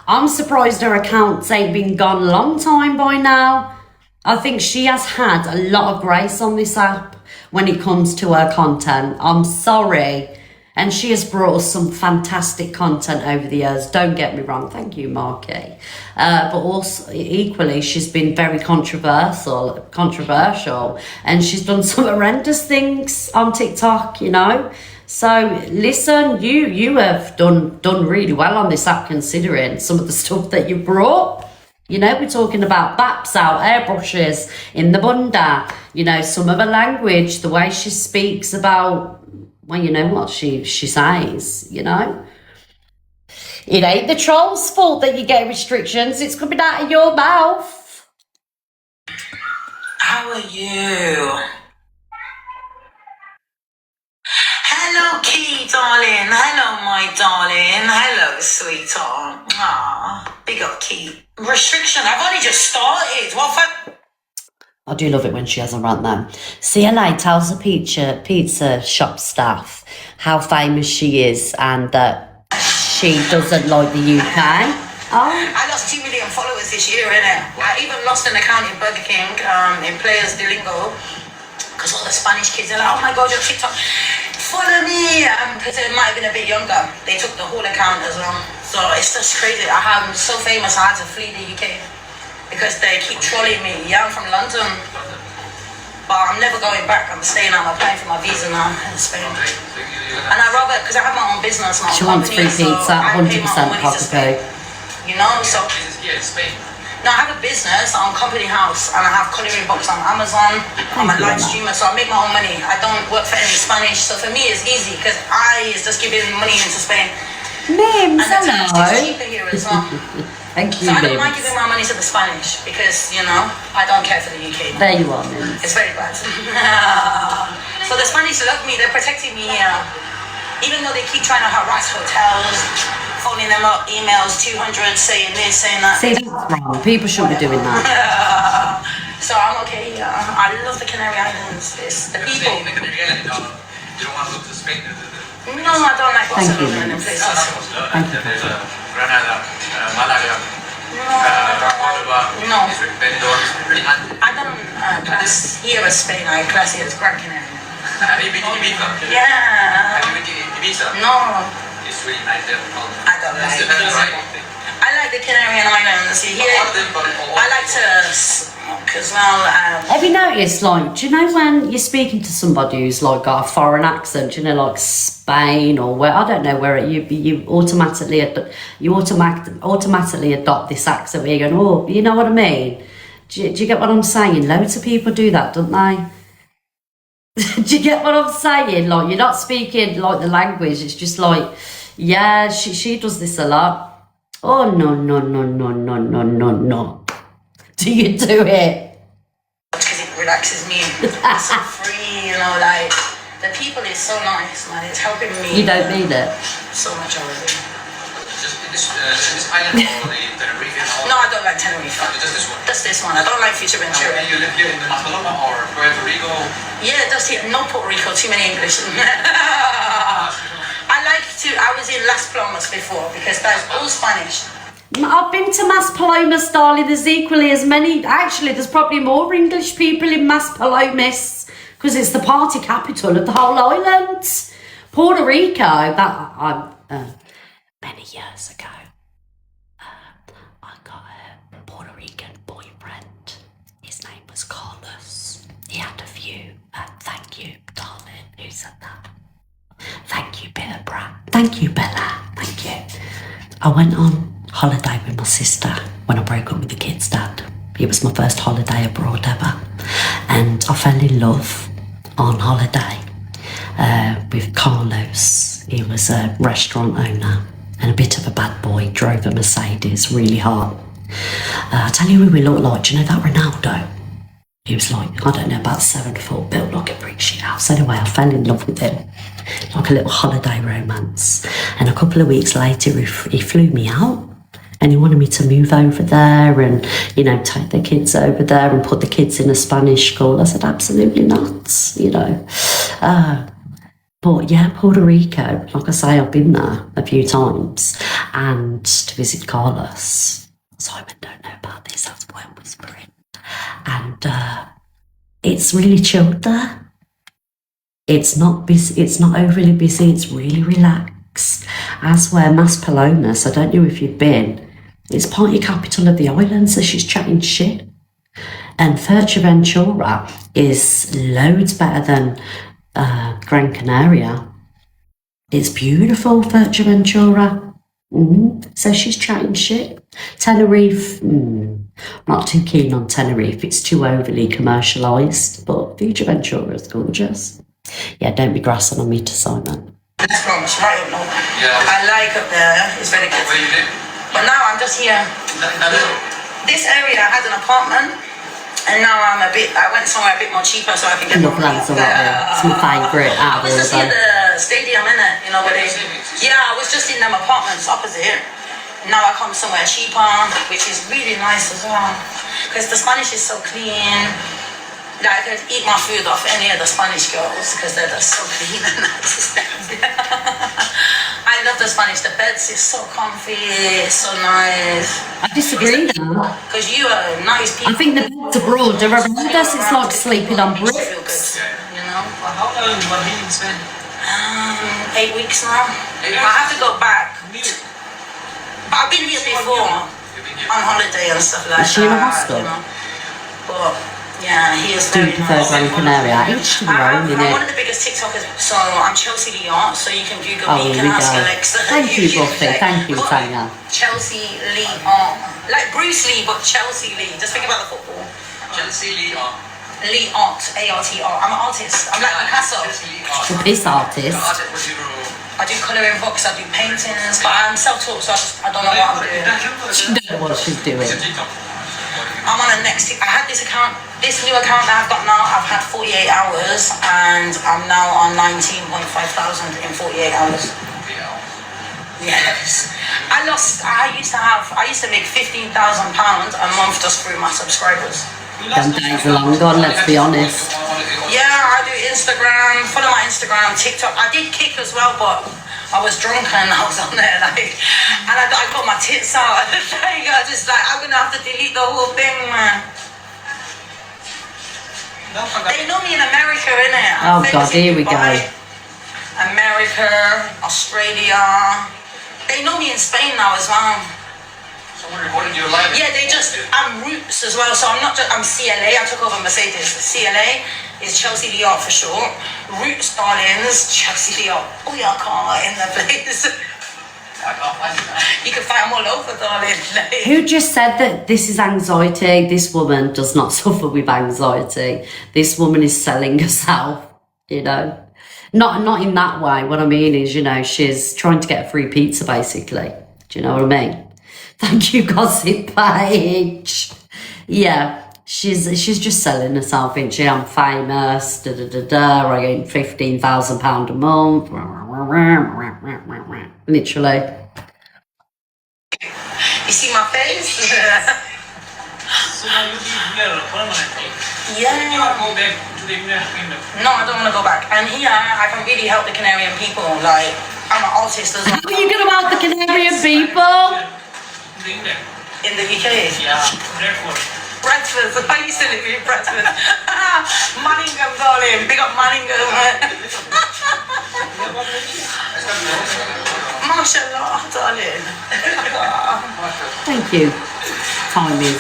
I'm surprised her accounts ain't been gone a long time by now. I think she has had a lot of grace on this app when it comes to her content. I'm sorry. And she has brought us some fantastic content over the years. Don't get me wrong. Thank you, Marky. But also, equally, she's been very controversial. And she's done some horrendous things on TikTok, you know. So, listen, you have done really well on this app, considering some of the stuff that you brought. You know, we're talking about baps out, airbrushes in the bunda. You know, some of her language, the way she speaks about... Well, you know what she says, you know? It ain't the troll's fault that you get restrictions. It's coming out of your mouth. How are you? Hello, Key, darling. Hello, my darling. Hello, sweetheart. Aw, big up, Key. Restriction. I've only just started. What for? I do love it when she has a rant then. CLA tells the pizza shop staff how famous she is and that she doesn't like the UK. Oh. I lost 2 million followers this year, innit? I even lost an account in Burger King, in Players de Lingo, because all the Spanish kids are like, oh my God, you're TikTok. Follow me, because they might have been a bit younger. They took the whole account as well. So it's just crazy. I'm so famous, I had to flee the UK. Because they keep trolling me. Yeah, I'm from London, but I'm never going back. I'm staying out. I'm applying for my visa now in Spain. And I rather, because I have my own business, my own She wants free company, pizza, 100% coffee. You know, so no, I have a business on Company House, and I have culinary box on Amazon. I'm a live streamer, so I make my own money. I don't work for any Spanish, so for me it's easy because I is just giving money into Spain. Mims, and the tax is cheaper here as well. Thank you, so I don't mind giving my money to the Spanish because, you know, I don't care for the UK. There you are, Mims. It's very bad. So the Spanish love me. They're protecting me here. Even though they keep trying to harass hotels, phoning them up, emails, 200, saying this, saying that. See, that's wrong. People shouldn't be doing that. So I'm okay. I love the Canary Islands. It's the people. You don't want to look to Spain? No, I don't like Barcelona and places. Thank you. Granada, Malaga, No. I don't class here as Spain. I class here as Gran Canaria. Have you been to Ibiza? Yeah. Have you been to Ibiza? No. It's really nice there. I don't like it. I like the Canarian Islands. Here, I like to smoke as well. Have you noticed, like, do you know when you're speaking to somebody who's like got a foreign accent, you know, like Spain or where, I don't know where you automatically adopt this accent where you're going, oh, you know what I mean? Do you get what I'm saying? Loads of people do that, don't they? Do you get what I'm saying? Like, you're not speaking like the language, it's just like, yeah, she does this a lot. Oh, no. Do you do it? Because it relaxes me. It's so free, you know, like, the people is so nice, man. It's helping me. You don't need it. So much already. Just this island or the Tenerife and all? No, I don't like Tenerife. Just this one? Just this one. I don't like Fuerteventura. And you live here in Barcelona or Puerto Rico? Yeah, just here. No Puerto Rico. Too many English. I was in Las Palmas before because that's all Spanish. I've been to Mas Palomas, darling. There's equally as many. Actually, there's probably more English people in Mas Palomas because it's the party capital of the whole island. Puerto Rico, many years ago, I got a Puerto Rican boyfriend. His name was Carlos. He had a few. Thank you, darling. Who said that? Thank you, Bella Brat. Thank you, Bella. Thank you. I went on holiday with my sister when I broke up with the kid's dad. It was my first holiday abroad ever. And I fell in love on holiday with Carlos. He was a restaurant owner and a bit of a bad boy, drove a Mercedes really hard. I tell you who we look like. Do you know that Ronaldo? He was like, I don't know, about 7 foot, built like a brick shit house. Anyway, I fell in love with him, like a little holiday romance. And a couple of weeks later, he flew me out and he wanted me to move over there and, you know, take the kids over there and put the kids in a Spanish school. I said, absolutely not, you know. But yeah, Puerto Rico, like I say, I've been there a few times and to visit Carlos. Simon don't know about this, that's why I'm whispering. And it's really chilled there. It's not busy, it's not overly busy, it's really relaxed. As where Maspalomas, I don't know if you've been, it's party capital of the island, so she's chatting shit. And Fuerteventura is loads better than Gran Canaria. It's beautiful, Fuerteventura. So she's chatting shit. Tenerife, not too keen on Tenerife. It's too overly commercialised, but Fuerteventura is gorgeous. Yeah, don't be grassing on me to Simon. That's from right up north. Yeah. I like up there. It's very good. Where you live? But now I'm just here. This area I had an apartment, and now I went somewhere a bit more cheaper so I can get more. It's my favourite out I of was just all near of them. the stadium, innit? You know where they. Yeah, I was just in them apartments opposite. Now I come somewhere cheaper, which is really nice as well, because the Spanish is so clean. Like I could eat my food off any of the Spanish girls because they're just so clean and nice. I love the Spanish. The beds is so comfy, it's so nice. I disagree though. Because you are nice people. I think the beds abroad are horrendous. It's like sleeping on Makes you feel bricks. good, you know. Well, how long have you been in Spain? 8 weeks now. 8 I have to go back. Commute. But I've been here before You've been here. on holiday and stuff like Is she in a that. hostel? You know. But yeah, he is Do you very prefer nice. Gran Canaria? Each to their own, I'm one of innit? the biggest TikTokers, so I'm Chelsea Lee Art, so you can Google Oh, me, you here can we ask go. Alexa. Thank you, can Buffy. check. Thank you, But Tanya. Chelsea Lee Art. Like Bruce Lee, but Chelsea Lee. Just think about the football. Chelsea Lee Art. Lee Art, A-R-T-R. I'm an artist. I'm like Picasso. Chelsea Lee Art. The piss artist. What you do? I do colouring books, I do paintings, but I'm self-taught, so I don't know what I'm doing. She don't know what she's doing. It's a TikTok. I'm on a next. I had this account, this new account that I've got now. I've had 48 hours, and I'm now on 19.5 thousand in 48 hours. Yes. I used to make £15,000 a month just through my subscribers. Them days are long gone, let's be honest. Yeah, I do Instagram, follow my Instagram, TikTok. I did Kick as well, but I was drunk and I was on there and I got my tits out. I just I'm gonna have to delete the whole thing, man. They know me in America, innit? Oh God, here we go. America, Australia. They know me in Spain now as well. Someone recorded your live. Yeah, I'm Roots as well, so I'm not just, I'm CLA, I took over Mercedes. CLA is Chelsea Lee Art for short. Roots, darlings, Chelsea Lee Art. Oh yeah, I can't in the place. You can find them all over, darling. Who just said that this is anxiety? This woman does not suffer with anxiety. This woman is selling herself, you know. Not in that way. What I mean is, you know, she's trying to get a free pizza, basically. Do you know what I mean? Thank you, Gossip Page. Yeah, she's just selling herself, isn't she? I'm famous, I get £15,000 a month. Literally. You see my face? So now you live here permanently. You Yeah. want to go back to the Kingdom. No, I don't want to go back. And here, I can really help the Canarian people. Like, I'm an artist as well. How are you going to help the Canarian people? In England. In the UK. Yeah. Bradford. Bradford. I used to live in Bradford. Manningham, darling. Big up Manningham. Mashallah, darling. Thank you. Time is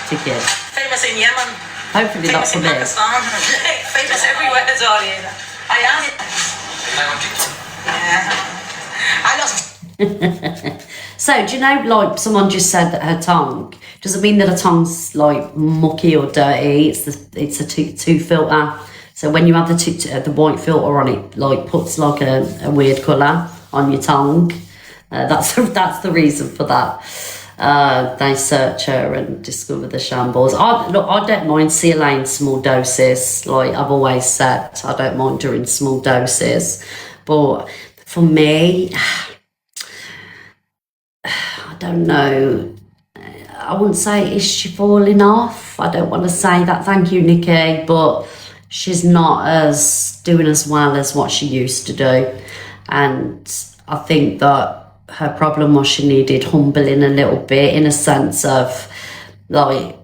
ticking. Famous in Yemen. Hopefully not Famous for in me. Pakistan. Famous everywhere, darling. I am. Like on TikTok. Yeah. I lost. So, do you know, like, someone just said that her tongue, doesn't mean that her tongue's, like, mucky or dirty. It's a two filter. So when you have the white filter on it, like, puts, like, a weird colour on your tongue. That's the reason for that. They search her and discover the shambles. I don't mind CLA in small doses. Like I've always said, I don't mind her in small doses. But for me, I don't know. I wouldn't say is she falling off. I don't want to say that. Thank you, Nikki. But she's not as doing as well as what she used to do. And I think that her problem was she needed humbling a little bit, in a sense of, like,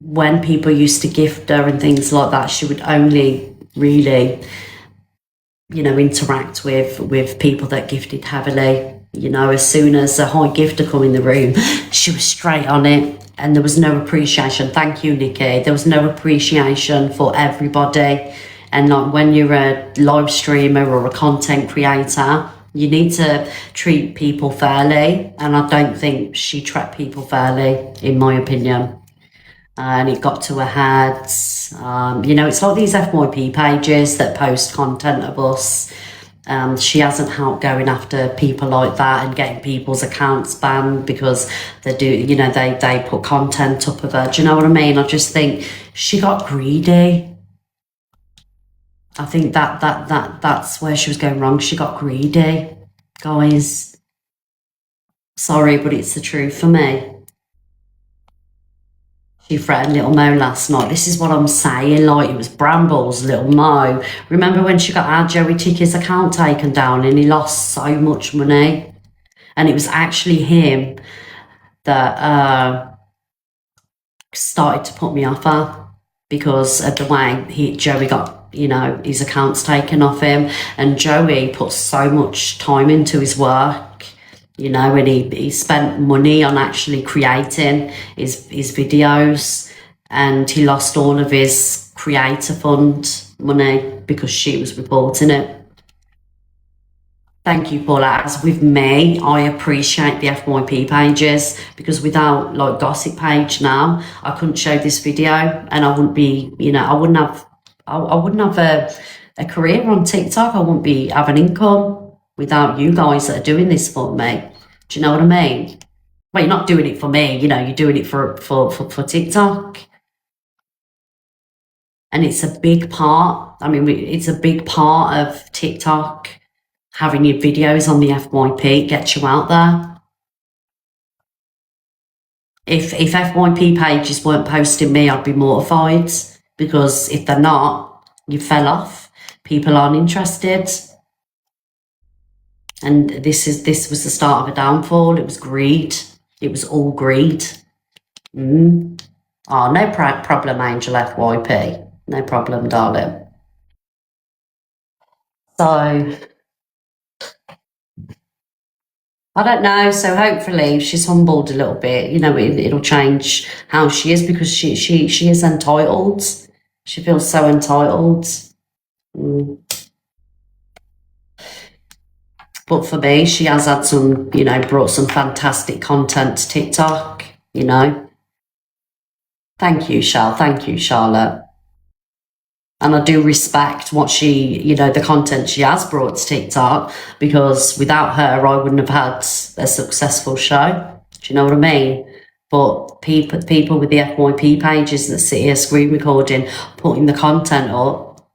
when people used to gift her and things like that, she would only really, you know, interact with people that gifted heavily. You know, as soon as a high gifter come in the room, she was straight on it, and there was no appreciation. Thank you, Nikki. There was no appreciation for everybody. And like, when you're a live streamer or a content creator, you need to treat people fairly, and I don't think she treated people fairly, in my opinion. And it got to her head. You know, it's like these FYP pages that post content of us. She hasn't helped going after people like that and getting people's accounts banned because they do, you know, they put content up of her. Do you know what I mean? I just think she got greedy. I think that's where she was going wrong. She got greedy, guys. Sorry, but it's the truth for me. She threatened Little Mo last night. This is what I'm saying. Like, it was Brambles, Little Mo. Remember when she got our Joey Ticky's account taken down and he lost so much money? And it was actually him that started to put me off her because of the way Joey got, you know, his accounts taken off him. And Joey put so much time into his work, you know, and he spent money on actually creating his videos, and he lost all of his creator fund money because she was reporting it. Thank you, Paula. As with me, I appreciate the FYP pages, because without, like, Gossip Page now, I couldn't show this video, and I wouldn't be, you know, I wouldn't have a career on TikTok. I wouldn't be having income without you guys that are doing this for me. Do you know what I mean? Well, you're not doing it for me, you know, you're doing it for TikTok. And it's a big part. I mean, it's a big part of TikTok. Having your videos on the FYP gets you out there. If FYP pages weren't posting me, I'd be mortified, because if they're not, you fell off. People aren't interested. And this was the start of a downfall. It was greed. It was all greed. Oh, no problem, Angel FYP. No problem, darling. So, I don't know. So hopefully she's humbled a little bit. You know, it'll change how she is, because she is entitled. She feels so entitled. But for me, she has had some, you know, brought some fantastic content to TikTok, you know. Thank you, Thank you, Charlotte. And I do respect what she, you know, the content she has brought to TikTok, because without her, I wouldn't have had a successful show. Do you know what I mean? But people with the FYP pages that sit here screen recording, putting the content up,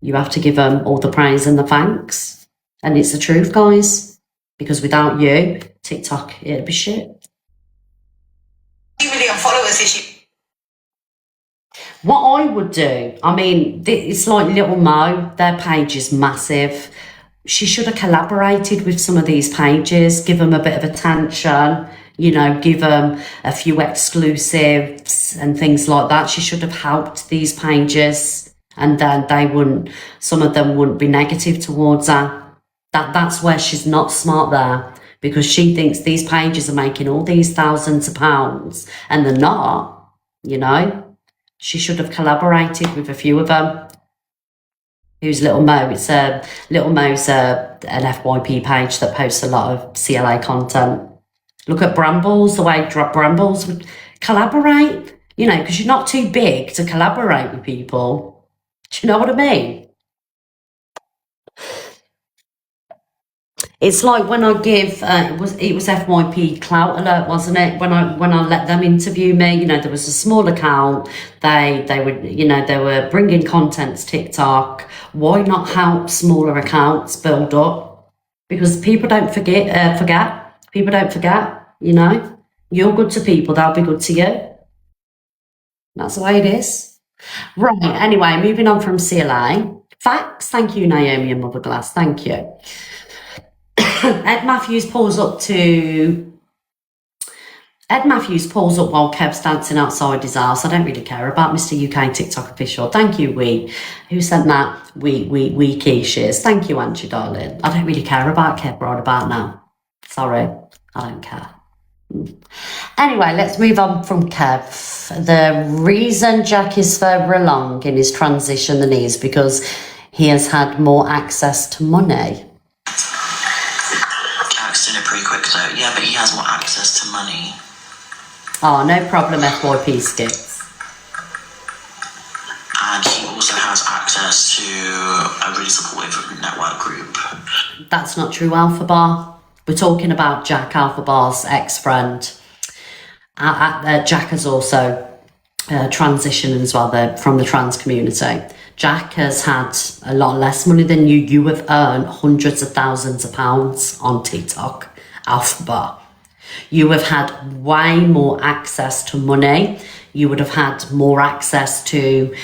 you have to give them all the praise and the thanks. And it's the truth, guys. Because without you, TikTok, it'd be shit. 2 million followers this year. What I would do, I mean, it's like Little Mo, their page is massive. She should have collaborated with some of these pages, give them a bit of attention, you know, give them a few exclusives and things like that. She should have helped these pages, and then some of them wouldn't be negative towards her. That's where she's not smart there, because she thinks these pages are making all these thousands of pounds, and they're not, you know. She should have collaborated with a few of them. Who's Little Mo? Little Mo's an FYP page that posts a lot of CLA content. Look at Brambles, the way Brambles would collaborate, you know, because you're not too big to collaborate with people. Do you know what I mean? It's like when I give, it was FYP Clout Alert, wasn't it? When I let them interview me, you know, there was a small account. They would, you know, they were bringing content to TikTok. Why not help smaller accounts build up? Because people don't forget. People don't forget. You know, you're good to people, they'll be good to you. That's the way it is. Right, anyway, moving on from CLA. Facts, thank you, Naomi and Mother Glass, thank you. Ed Matthews pulls up while Kev's dancing outside his house. I don't really care about Mr. UK TikTok official. Thank you, Who sent that? We Keishes. Thank you, Angie, darling. I don't really care about Kev right about now. Sorry, I don't care. Anyway, let's move on from Kev. The reason Jack is further along in his transition than he is because he has had more access to money. Jack's doing it pretty quick though. Yeah, but he has more access to money. Oh, no problem, FYP Skips. And he also has access to a really supportive network group. That's not true, Alpha Bar. We're talking about Jack, Alpha Bar's ex-friend. Jack has also transitioned as well from the trans community. Jack has had a lot less money than you. You have earned hundreds of thousands of pounds on TikTok, Alpha Bar. You have had way more access to money. You would have had more access to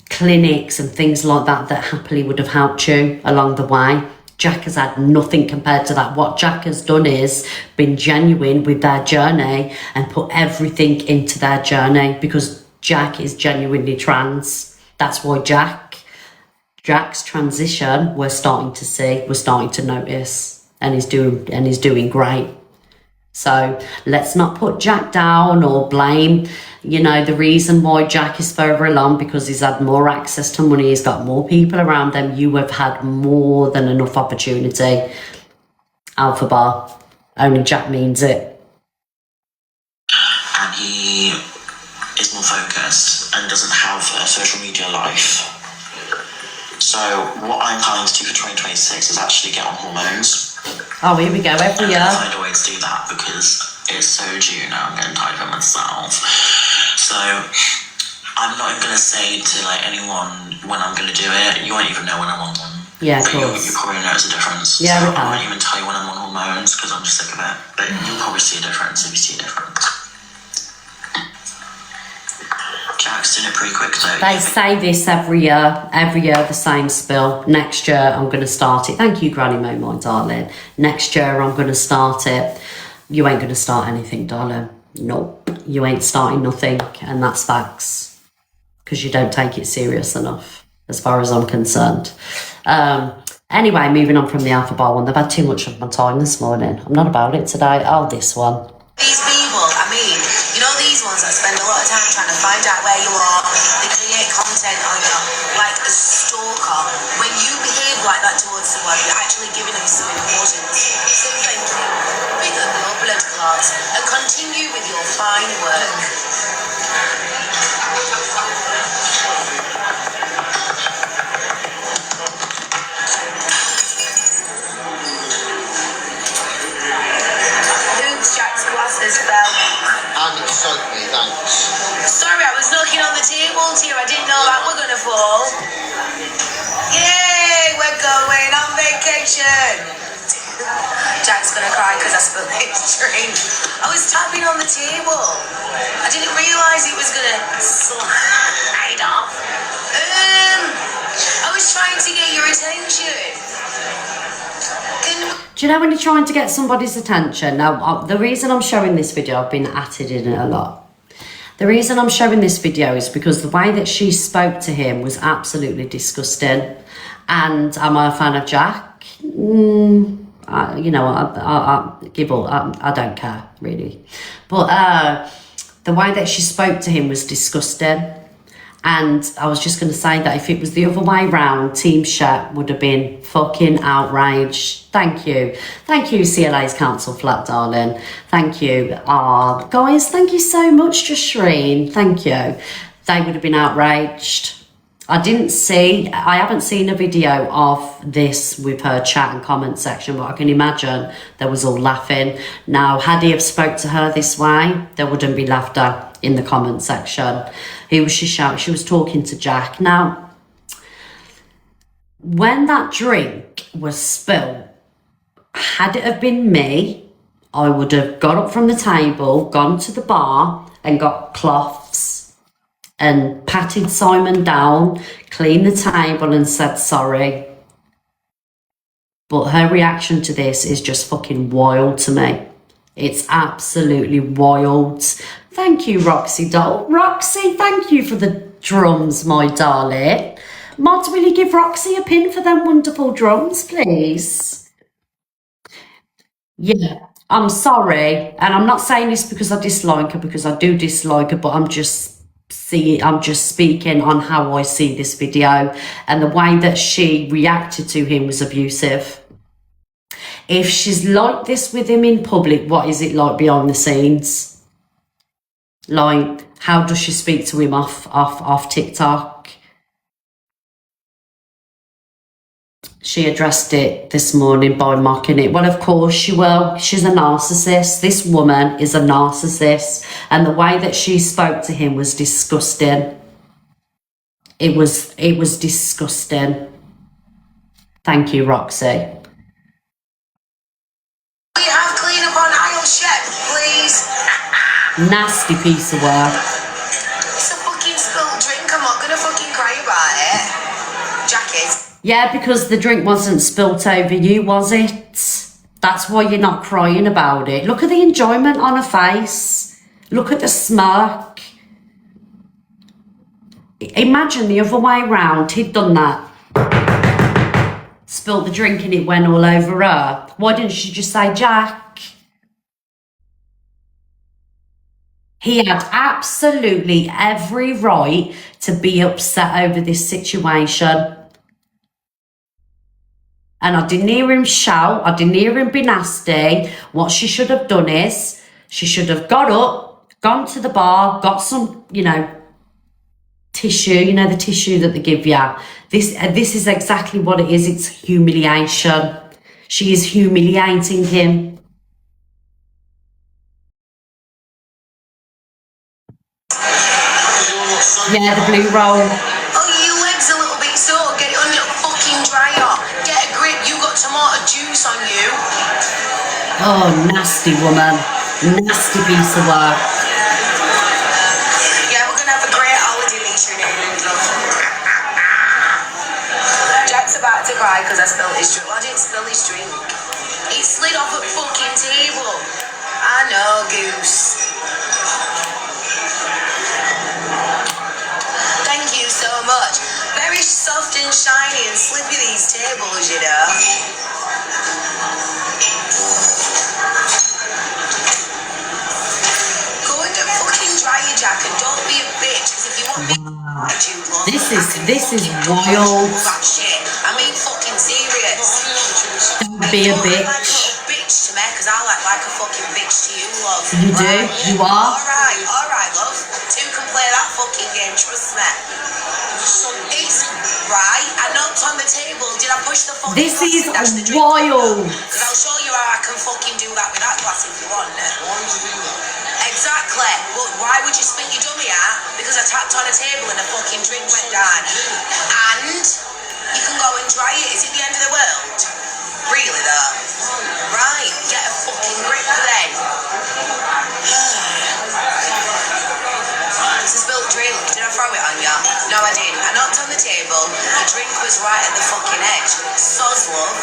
clinics and things like that happily would have helped you along the way. Jack has had nothing compared to that. What Jack has done is been genuine with their journey and put everything into their journey because Jack is genuinely trans. That's why Jack's transition we're starting to notice, and he's doing great. So let's not put Jack down or blame, the reason why Jack is further along because he's had more access to money, he's got more people around them. You have had more than enough opportunity. Alpha Bar, only Jack means it. And he is more focused and doesn't have a social media life. So what I'm planning to do for 2026 is actually get on hormones. Oh, here we go, every year. I find a way to do that because it's so due now. I'm getting tired of it myself. So I'm not even going to say to anyone when I'm going to do it. You won't even know when I'm on one. Yeah, of but course. you probably notice a difference. Yeah, so we I won't even tell you when I'm on hormones because I'm just sick of it. But you'll probably see a difference if you see a difference. Jack's doing it pretty quick though. They say this every year the same spill. Next year I'm going to start it. Thank you, Granny Mo, my darling. Next year I'm going to start it. You ain't going to start anything, darling. Nope, you ain't starting nothing, and that's facts. Because you don't take it serious enough, as far as I'm concerned. Anyway, moving on from the Alpha Bar one. They've had too much of my time this morning. I'm not about it today. Oh, this one. These people, these ones that spend a lot of time trying to find out where you are, they create content on you like a stalker. When you behave like that towards someone, you're actually giving them some importance. So thank you. Big up your blood clots and continue with your fine work. Oops, Jack's glasses fell. And it soaked me, thanks. Sorry, I was knocking on the table to you. I didn't know that were gonna fall. Yay, we're going on vacation. Jack's gonna cry because I spilled his drink. I was tapping on the table. I didn't realise it was gonna slide off. I was trying to get your attention. Do you know when you're trying to get somebody's attention? Now, the reason I'm showing this video, I've been at it in it a lot. The reason I'm showing this video is because the way that she spoke to him was absolutely disgusting. And am I a fan of Jack? I give up. I don't care, really. But the way that she spoke to him was disgusting. And I was just going to say that if it was the other way round, Team Shep would have been fucking outraged. Thank you. Thank you, CLA's Council Flat, darling. Thank you. Guys, thank you so much, Jashreen. Thank you. They would have been outraged. I haven't seen a video of this with her chat and comment section, but I can imagine they was all laughing. Now, had he have spoke to her this way, there wouldn't be laughter in the comment section. She was talking to Jack. Now, when that drink was spilled, had it have been me, I would have got up from the table, gone to the bar and got cloths and patted Simon down, cleaned the table and said sorry. But her reaction to this is just fucking wild to me. It's absolutely wild. Thank you, Roxy doll. Roxy, thank you for the drums, my darling. Mod, will you give Roxy a pin for them wonderful drums, please? Yeah, I'm sorry. And I'm not saying this because I dislike her, because I do dislike her, but I'm just speaking on how I see this video, and the way that she reacted to him was abusive. If she's like this with him in public, what is it like behind the scenes? Like, how does she speak to him off TikTok? She addressed it this morning by mocking it. Well, of course she will. She's a narcissist. This woman is a narcissist. And the way that she spoke to him was disgusting. It was disgusting. Thank you, Roxy. We have clean up on aisle chef, please. Nasty piece of work. It's a fucking spilled drink. I'm not gonna fucking cry about it. Jacket. Yeah, because the drink wasn't spilt over you, was it? That's why you're not crying about it. Look at the enjoyment on her face. Look at the smirk. Imagine the other way round. He'd done that. Spilt the drink and it went all over her. Why didn't she just say, Jack? He had absolutely every right to be upset over this situation. And I didn't hear him shout. I didn't hear him be nasty. What she should have done is, she should have got up, gone to the bar, got some, tissue, the tissue that they give you. This is exactly what it is. It's humiliation. She is humiliating him. Yeah, the blue roll. Oh, your leg's a little bit sore. Get it under the fucking dryer. Get a grip. You got tomato juice on you. Oh, nasty woman. Nasty piece of work. Yeah, we're gonna have a great holiday later in England, love. Jack's about to cry because I spilled his drink. Well, I didn't spill his drink. It slid off at fucking table. I know, Goose. Thank you so much. Very soft and shiny and slippy, these tables, Go and get fucking dry your Jack and don't be a bitch, because if you want me to love, This is wild. that shit. I mean fucking serious. Don't be a Don't act like a bitch. little bitch to me, because I'll act like a fucking bitch to you, love. You do. You are. Alright, love. Two can play that fucking game, trust me. It's right. I knocked on the table. Did I push the fucking This glass is and dash the drink? wild. Because I'll show you how I can fucking do that with that glass if you want it. Why would you do that? Exactly. But why would you spit your dummy out? Because I tapped on a table and a fucking drink went down. And you can go and dry it. Is it the end of the world? Really though? Right. Get a fucking grip then. It's a spilled drink. Did I throw it on you? No, I didn't. I knocked on the table. The drink was right at the fucking edge. Soz, love.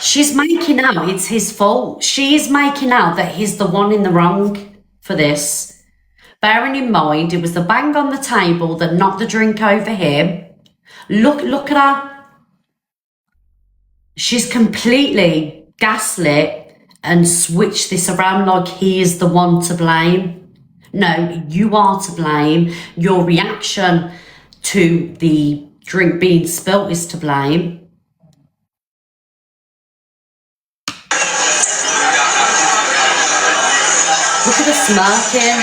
She's making out it's his fault. She is making out that he's the one in the wrong for this. Bearing in mind, it was the bang on the table that knocked the drink over him. Look at her. She's completely gaslit and switched this around like he is the one to blame. No, you are to blame. Your reaction to the drink being spilt is to blame. Look at the smirking.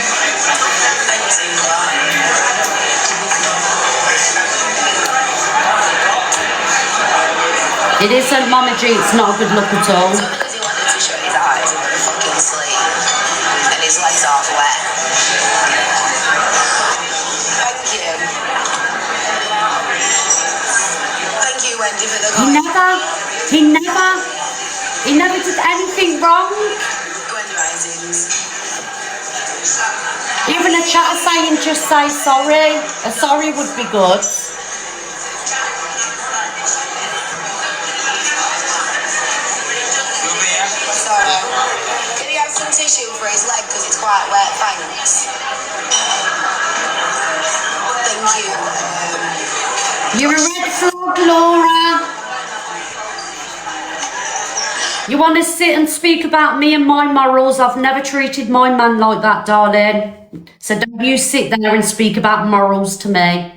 It isn't, Mama G, it's not a good look at all. Because he wanted to shut his eyes and went to fucking sleep. And his legs half wet. Thank you. Thank you, Wendy, for the He never did anything wrong. Go risings. Even a chat saying just say sorry. A sorry would be good. Sorry. Can he have some tissue for his leg because it's quite wet? Thanks. Thank you. You're a red flag, Laura. You want to sit and speak about me and my morals? I've never treated my man like that, darling. So don't you sit there and speak about morals to me.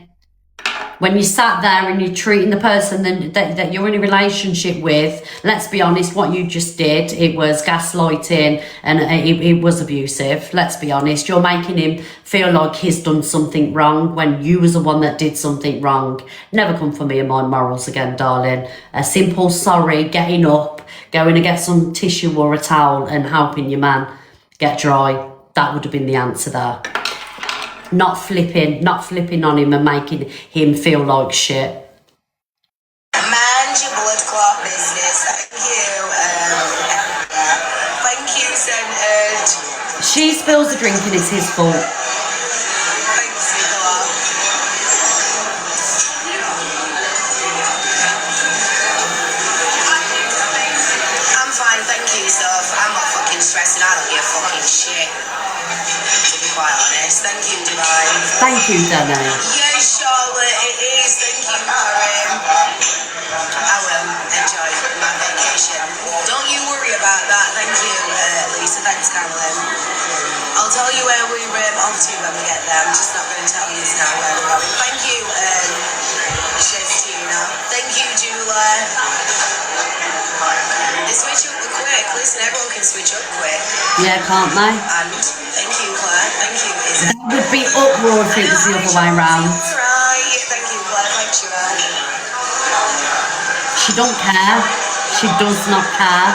When you sat there and you're treating the person that you're in a relationship with, let's be honest, what you just did, it was gaslighting and it was abusive. Let's be honest, you're making him feel like he's done something wrong when you was the one that did something wrong. Never come for me and my morals again, darling. A simple sorry, getting up, going to get some tissue or a towel and helping your man get dry. That would have been the answer there. Not flipping on him and making him feel like shit. Mind your blood clot business. Thank you. Thank you, Centered. She spills the drink and it's his fault. Thanks, Nicola. I'm fine, thank you, Soph. I'm not fucking stressing. I don't give a fucking shit. To be quite honest. Thank you, Divine. Thank you, Dana. Yes, Charlotte, it is. Thank you, Karen. I will enjoy my vacation. Don't you worry about that. Thank you, Lisa. Thanks, Carolyn. I'll tell you where we're off to when we get there. I'm just not going to tell you now where we're going. Thank you, Tina. Thank you, Julie. They switch up quick. Listen, everyone can switch up quick. Yeah, can't they? And thank you, Claire. Thank you, Izzy. That would be uproar if it was the other way round. Right. Thank you, Claire. Thanks, you. She don't care. She does not care.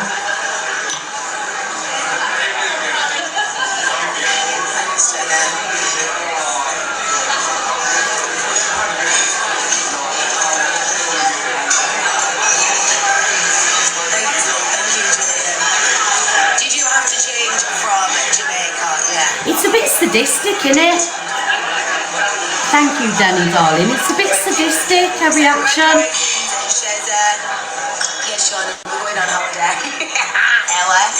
Thanks, Jenna. It's a bit sadistic, isn't it? Thank you, Danny, darling. It's a bit sadistic, her reaction. Yes, Sean, we're going on holiday. Ella.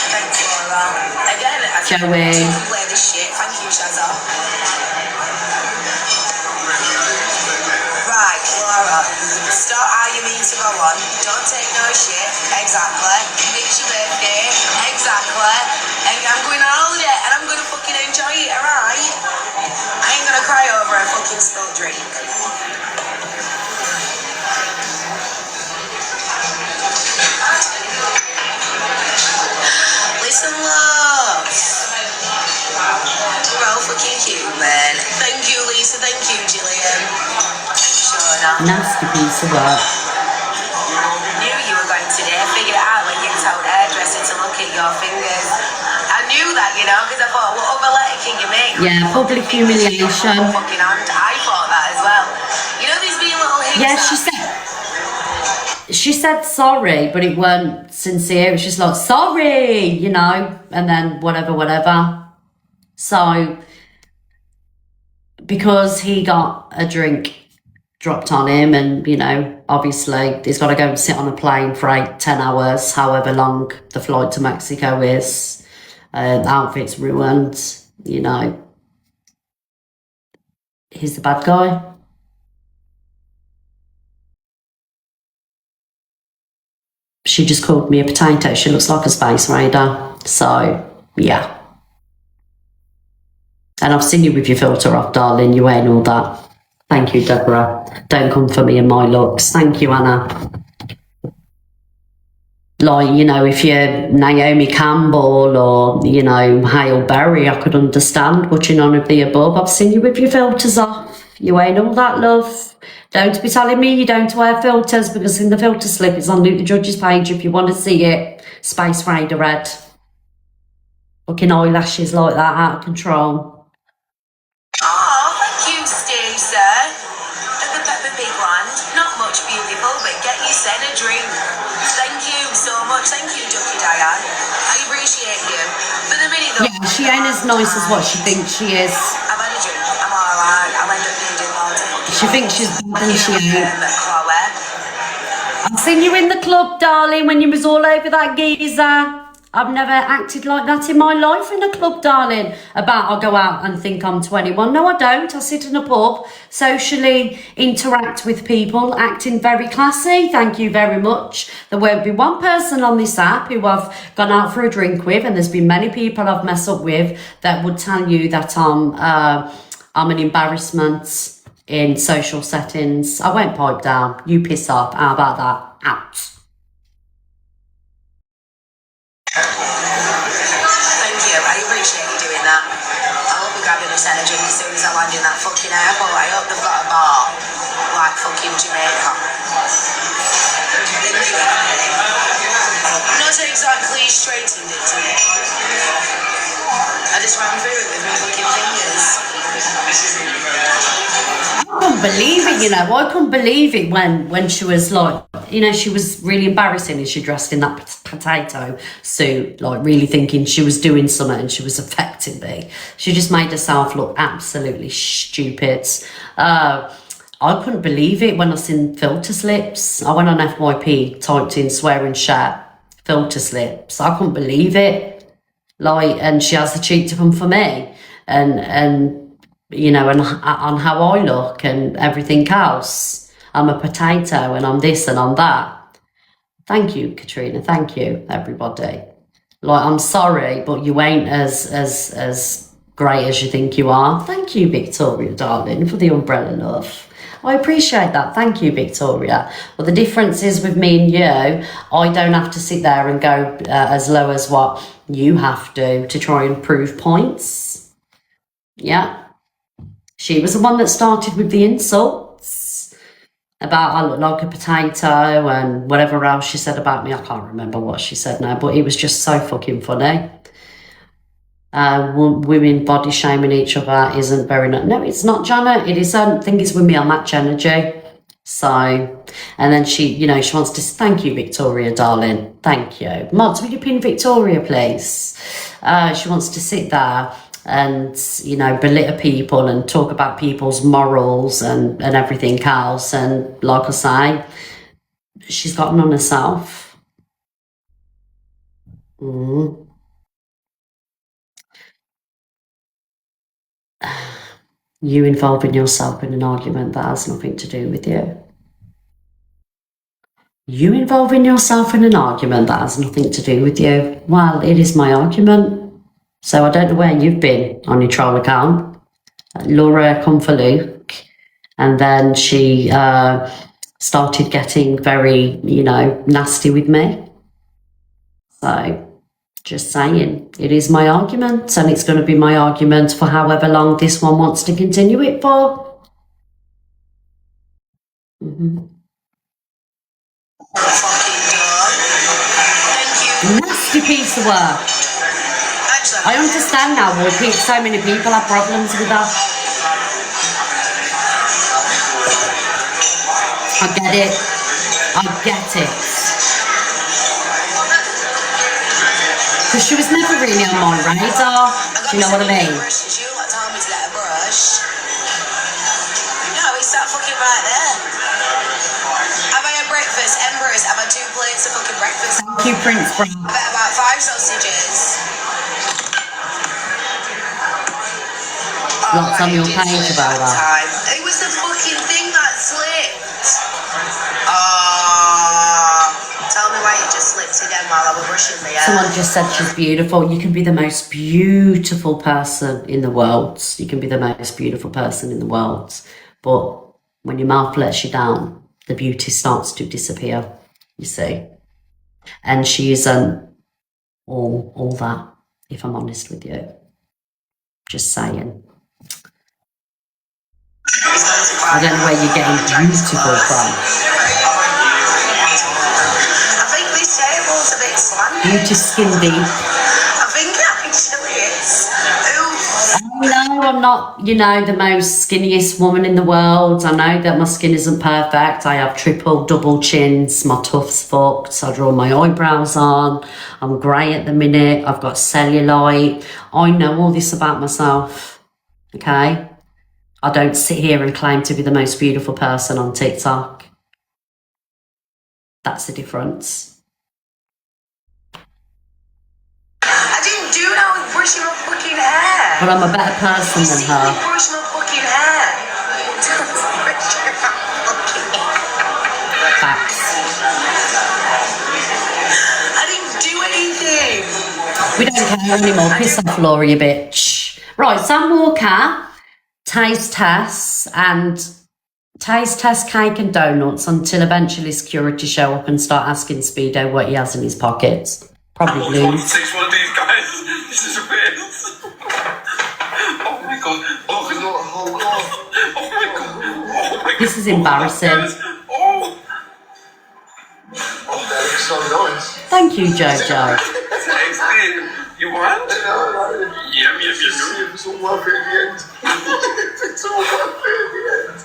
Thanks, Laura. Again, I think Joey. you can play this shit. Thank you, Shazza. Right, Laura. Start how you mean to go on. Don't take no shit. Exactly. It's your birthday. Exactly. And I'm going on holiday and I'm going to fucking enjoy it, alright? I ain't going to cry over a fucking spilled drink. Listen, love. We're all fucking human. Thank you, Lisa. Thank you, Gillian. Shona. Nasty piece of work. Knew you were going today. Figured it out when you told the hairdresser to look at your fingers. I knew that, you know, because I thought, what other letter can you make? Yeah, public humiliation. Fucking hand. I thought that as well. You know these being little hints. Yeah, she said sorry, but it weren't sincere. It was just like, sorry, you know, and then whatever. So, because he got a drink dropped on him and, you know, obviously he's got to go and sit on a plane for 8-10 hours, however long the flight to Mexico is. The outfit's ruined, you know. He's the bad guy. She just called me a potato. She looks like a space raider. So, yeah. And I've seen you with your filter off, darling. You ain't all that. Thank you, Deborah. Don't come for me and my looks. Thank you, Anna. Like, you know, if you're Naomi Campbell or, you know, Hale Berry, I could understand, but you're none of the above. I've seen you with your filters off. You ain't all that, love. Don't be telling me you don't wear filters, because in the filter slip, it's on Luke the Judge's page if you want to see it. Space Raider Red. Fucking eyelashes like that, out of control. Oh, thank you, Steve, sir. At the Peppa Pig land. Not much, beautiful, but get yourself a drink. Thank you so much. Thank you, Ducky Diane. I appreciate you. For the minute though, Yeah, she ain't as nice as what she thinks she is. I've had a drink. I'm alright. I'll end up needing loads of fucking She thinks she's better than she ain't. Chloe. I've seen you in the club, darling, when you was all over that geezer. I've never acted like that in my life in a club, darling. I go out and think I'm 21. No, I don't. I sit in a pub, socially interact with people, acting very classy. Thank you very much. There won't be one person on this app who I've gone out for a drink with, and there's been many people I've messed up with that would tell you that I'm an embarrassment in social settings. I won't pipe down. You piss off. How about that? Out. Thank you. I appreciate you doing that. I hope you're grabbing this energy as soon as I land in that fucking airport. I hope they've got a bar like fucking Jamaica. Thank you. I'm not exactly straightened it to me. I just ran through it with my fucking fingers. I couldn't believe it, you know. I couldn't believe it when she was like, you know, she was really embarrassing and she dressed in that potato suit, like really thinking she was doing something and she was affecting me. She just made herself look absolutely stupid. I couldn't believe it when I seen filter slips. I went on FYP, typed in swearing shit, filter slips. I couldn't believe it. Like, and she has the cheek to come for me, and you know, and on how I look and everything else. I'm a potato and I'm this and I'm that. Thank you, Katrina. Thank you, everybody. Like, I'm sorry, but you ain't as great as you think you are. Thank you, Victoria, darling, for the umbrella love. I appreciate that. Thank you, Victoria. Well, the difference is with me and you, I don't have to sit there and go as low as what you have to try and prove points. Yeah. She was the one that started with the insults about I look like a potato and whatever else she said about me. I can't remember what she said now, but it was just so fucking funny. Women body shaming each other isn't very nice. No, it's not, Jana. It isn't. Thing is with me, I match energy. So, and then she, you know, she wants to thank you, Victoria, darling. Thank you. Mods, will you pin Victoria, please? She wants to sit there and, you know, belittle people and talk about people's morals and everything else. And like I say, she's gotten on herself. You involving yourself in an argument that has nothing to do with you. You involving yourself in an argument that has nothing to do with you. Well, it is my argument. So I don't know where you've been on your troll account. Laura come for Luke. And then she started getting very, you know, nasty with me. So, just saying, it is my argument, and it's going to be my argument for however long this one wants to continue it for. Nasty piece of work. I understand now why so many people have problems with her. I get it. I get it. Because she was never really on my radar. Do you know what I mean? You like told me to let her brush. No, it's that fucking right there. Have I had breakfast? Empress, I've had 2 plates of fucking breakfast. Thank you, Prince Brown. I've had about 5 sausages. Lots on your page about that. It was the fucking thing that slipped. Tell me why it just slipped again while I was brushing my hair. Someone just said she's beautiful. You can be the most beautiful person in the world. You can be the most beautiful person in the world. But when your mouth lets you down, the beauty starts to disappear, you see. And she isn't all that, if I'm honest with you. Just saying. I don't know where you're getting beautiful from. Beauty skin deep. I think it actually is. Oof. Oh no, know I'm not, you know, the most skinniest woman in the world. I know that my skin isn't perfect. I have triple, double chins. My tuft's fucked. I draw my eyebrows on. I'm grey at the minute. I've got cellulite. I know all this about myself. Okay? I don't sit here and claim to be the most beautiful person on TikTok. That's the difference. I didn't do that with brushing my fucking hair. But I'm a better person than her. Brush my fucking hair. Facts. I didn't do anything. We don't care anymore. Piss off, Laura, you bitch. Right, Sam Walker, taste tests cake and donuts until eventually security show up and start asking Speedo what he has in his pockets. Probably blues. Takes one of these guys. This is a bit. Oh my god. Oh, Not a whole lot. oh my god. Oh my god. This is embarrassing. Oh. Oh, that looks so nice. Thank you, Jojo. Tasty. You want? No, Yum, yum, Let's yum, see yum. if it's all worth it in the end. It's all worth it in the end.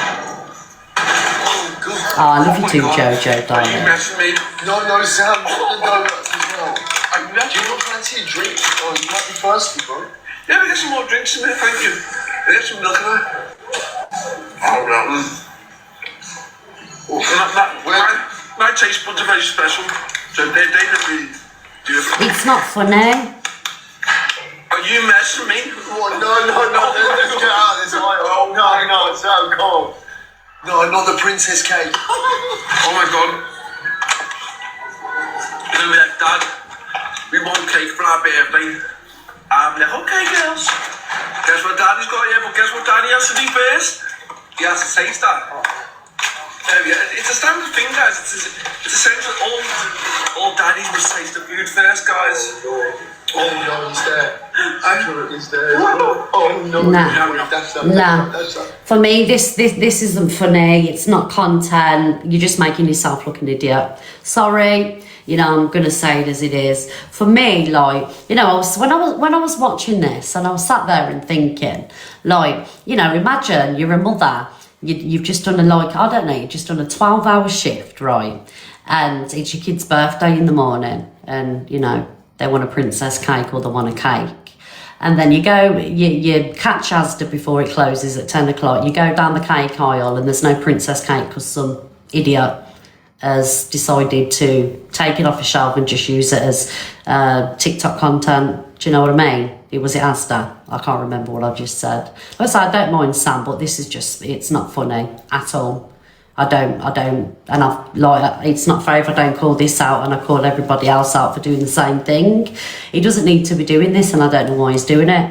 Oh, God. Oh, I love you too, Jojo, Are you darling. messing me? No, Sam, put the donuts as well. I'm not. Do you not fancy a drink? Oh, you might be thirsty, bro. Yeah, we get some more drinks in there, thank you. We get some milk in there. Oh, no. My taste buds are very special. So they don't really do it. It's not funny. Are you messing me? What? No, let's get out of this aisle. Oh, no, Sam, come on. No, not the princess cake. Oh my god. You're gonna be like, Dad, we want cake for our birthday. I'm like, okay, girls. Guess what Daddy's got here? But guess what Daddy has to do first? He has to taste that. It's a standard thing, guys. It's essential. All daddies must taste the food first, guys. Oh, no, he's there. Security's there. Oh, no. Nah. That's that. Nah. That's that. For me, this isn't funny. It's not content. You're just making yourself look an idiot. Sorry, you know, I'm gonna say it as it is. For me, like, you know, when I was watching this and I was sat there and thinking, like, you know, imagine you're a mother. You've just done you've just done a 12-hour shift, right? And it's your kid's birthday in the morning, and you know they want a princess cake or they want a cake. And then you catch Asda before it closes at 10 o'clock. You go down the cake aisle and there's no princess cake because some idiot has decided to take it off a shelf and just use it as TikTok content. Do you know what I mean? It was Asda. I can't remember what I just said. Like I said, I don't mind Sam, but this is just, it's not funny at all. I don't, and I've, like, it's not fair if I don't call this out and I call everybody else out for doing the same thing. He doesn't need to be doing this, and I don't know why he's doing it.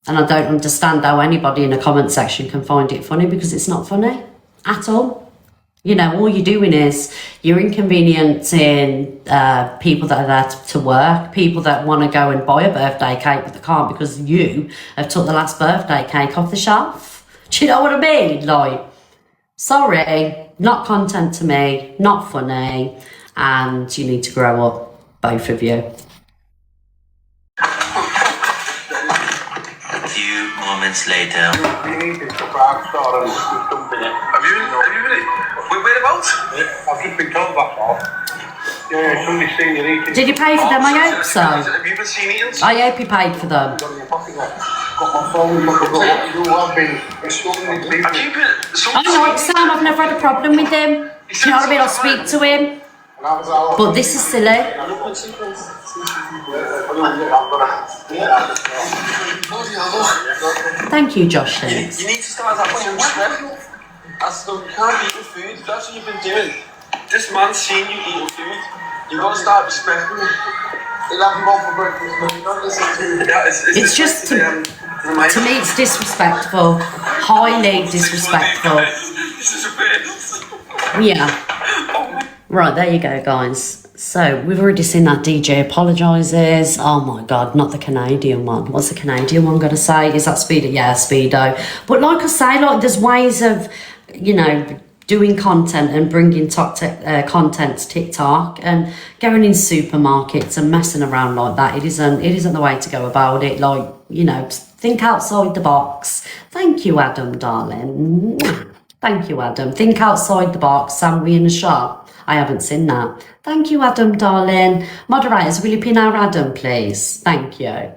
And I don't understand how anybody in a comment section can find it funny, because it's not funny at all. You know, all you're doing is you're inconveniencing people that are there to work, people that want to go and buy a birthday cake, but they can't because you have took the last birthday cake off the shelf. Do you know what I mean? Like, sorry, not content to me, not funny, and you need to grow up, both of you. A few moments later. Have you really? Whereabouts? I've just been told that's all. Yeah, somebody's seen you eating. Did you pay for them? I hope so. Have you been seen eating? I hope you paid for them. Got my phone, I've been struggling with Have you been? I like Sam, I've never had a problem with him. Do you know what I mean? I'll speak to him. But this is silly. Thank you, Josh. You need to start having respect. As though you can't eat the food. That's what you've been doing. This man's seen you eating food. You gotta start respecting him. Yeah, It's just to me, it's disrespectful. Highly disrespectful. This is a bit. Yeah. Right, there you go, guys. So we've already seen that DJ apologises. Oh my God, not the Canadian one. What's the Canadian one gonna say? Is that Speedo? Yeah, Speedo. But like I say, like, there's ways of, you know, doing content and bringing content to TikTok and going in supermarkets and messing around like that. It isn't the way to go about it. Like, you know, think outside the box. Thank you, Adam, darling. Thank you, Adam. Think outside the box. Sam, we in the shop? I haven't seen that. Thank you, Adam, darling. Moderators, will you pin our Adam, please? Thank you.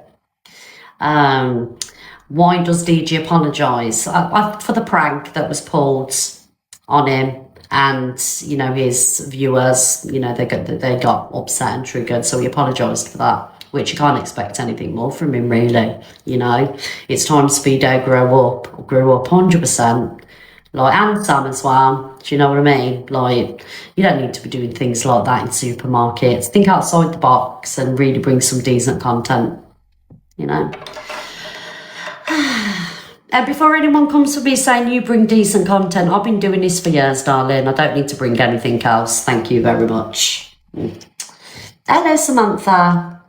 Why does DG apologise? For the prank that was pulled on him, and, you know, his viewers, you know, they got upset and triggered, so he apologised for that, which you can't expect anything more from him, really. You know, it's time Speedo grew up 100%. Like, and Sam as well, do you know what I mean? Like, you don't need to be doing things like that in supermarkets. Think outside the box and really bring some decent content, you know? And before anyone comes to me saying you bring decent content, I've been doing this for years, darling. I don't need to bring anything else. Thank you very much. Hello, Samantha.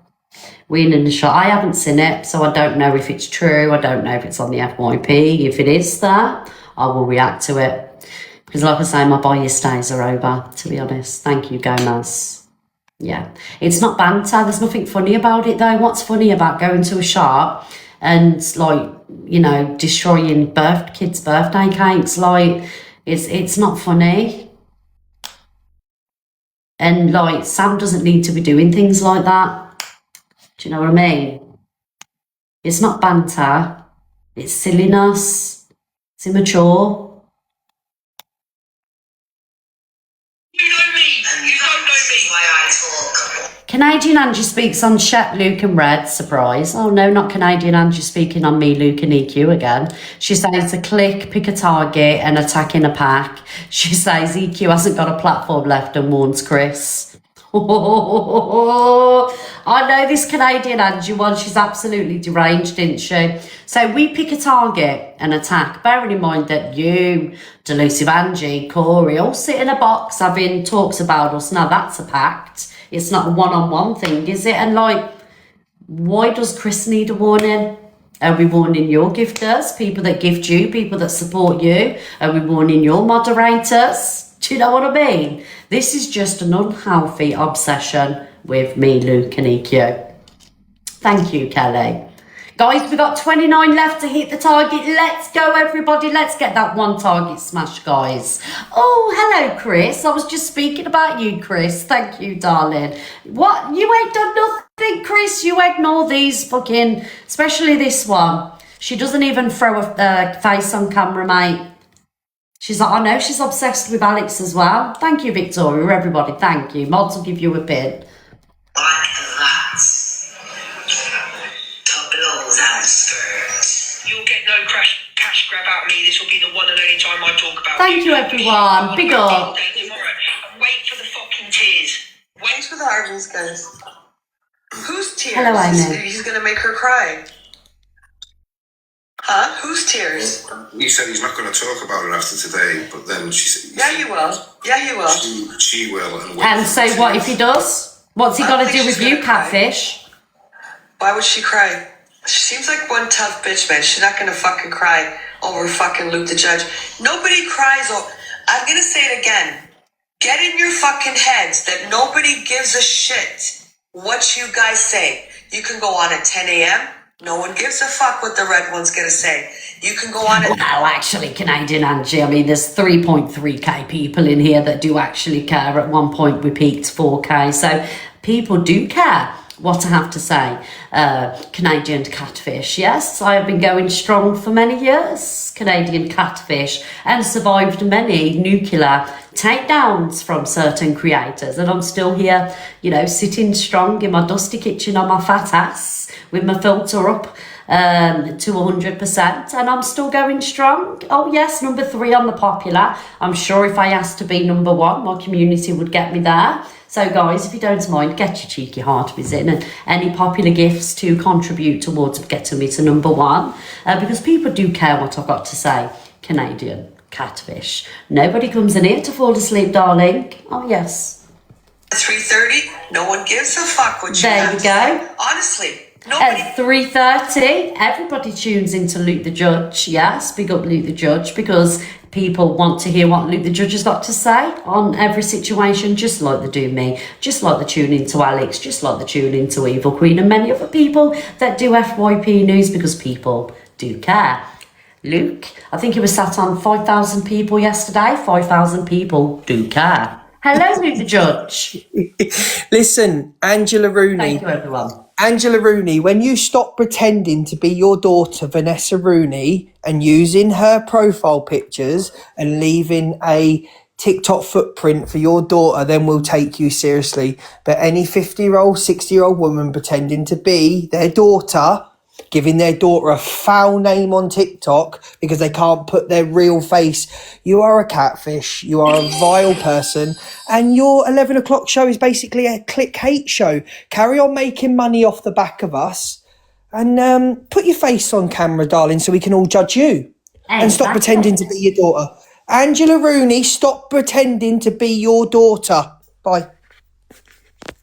We're in the shot. I haven't seen it, so I don't know if it's true. I don't know if it's on the FYP. If it is that, I will react to it. Because like I say, my bias days are over, to be honest. Thank you, Gomez. Yeah. It's not banter. There's nothing funny about it, though. What's funny about going to a shop and, like, you know, destroying kids' birthday cakes? Like, it's not funny. And, like, Sam doesn't need to be doing things like that. Do you know what I mean? It's not banter. It's silliness. It's immature. You know me. You don't know me. Why I talk. Canadian Angie speaks on Shep, Luke and Red. Surprise. Oh no, not Canadian Angie speaking on me, Luke and EQ again. She says to click, pick a target and attack in a pack. She says EQ hasn't got a platform left and warns Chris. I know this Canadian Angie one. She's absolutely deranged, isn't she? So we pick a target and attack, bearing in mind that you, Delusive Angie, Corey, all sit in a box having talks about us. Now that's a pact. It's not a one-on-one thing, is it? And, like, why does Chris need a warning? Are we warning your gifters, people that gift you, people that support you? Are we warning your moderators? Do you know what I mean? This is just an unhealthy obsession with me, Luke and EQ. Thank you, Kelly. Guys, we've got 29 left to hit the target. Let's go, everybody. Let's get that one target smashed, guys. Oh, hello, Chris. I was just speaking about you, Chris. Thank you, darling. What? You ain't done nothing, Chris. You ignore these fucking, especially this one. She doesn't even throw a face on camera, mate. She's like, I know she's obsessed with Alex as well. Thank you, Victoria, everybody. Thank you. Mods will give you a pin. Like that. Tableaus and skirt. You'll get no cash grab out of me. This will be the one and only time I talk about Thank you, everyone. Big up. Wait for the fucking tears. Wait for the arguments, guys. Whose tears? Hello, Amy. He's gonna make her cry. Huh? Whose tears? He said he's not going to talk about it after today, but then she said... Yeah, he will. Yeah, he will. She will. And so what if he does? What's he got to do with you, Catfish? Why would she cry? She seems like one tough bitch, man. She's not going to fucking cry over fucking Luke the Judge. Nobody cries over... I'm going to say it again. Get in your fucking heads that nobody gives a shit what you guys say. You can go on at 10 a.m., no one gives a fuck what the red one's going to say. You can go on and... Well, actually, Canadian Angie, I mean, there's 3.3k people in here that do actually care. At one point, we peaked 4k. So people do care what I have to say. Canadian Catfish, yes, I have been going strong for many years. Canadian Catfish, and survived many nuclear takedowns from certain creators. And I'm still here, you know, sitting strong in my dusty kitchen on my fat ass with my filter up to 100%, and I'm still going strong. Oh yes, number 3 on the popular. I'm sure if I asked to be number 1, my community would get me there. So guys, if you don't mind, get your cheeky heartbeats in and any popular gifts to contribute towards getting me to number 1, because people do care what I've got to say. Canadian Catfish. Nobody comes in here to fall asleep, darling. Oh yes. 3:30, no one gives a fuck what you There have you to say. go. Honestly. Nobody. At 3:30, everybody tunes into Luke the Judge. Yes, big up Luke the Judge, because people want to hear what Luke the Judge has got to say on every situation, just like they do me, just like they tune into Alex, just like they tune into Evil Queen and many other people that do FYP News, because people do care. Luke, I think he was sat on 5,000 people yesterday. 5,000 people do care. Hello, Luke the Judge. Listen, Angela Rooney. Thank you, everyone. Angela Rooney, when you stop pretending to be your daughter, Vanessa Rooney, and using her profile pictures and leaving a TikTok footprint for your daughter, then we'll take you seriously. But any 50-year-old, 60-year-old woman pretending to be their daughter, giving their daughter a foul name on TikTok because they can't put their real face, you are a catfish, you are a vile person, and your 11 o'clock show is basically a click hate show. Carry on making money off the back of us and put your face on camera, darling, so we can all judge you. And stop pretending to be your daughter. Angela Rooney, stop pretending to be your daughter. Bye.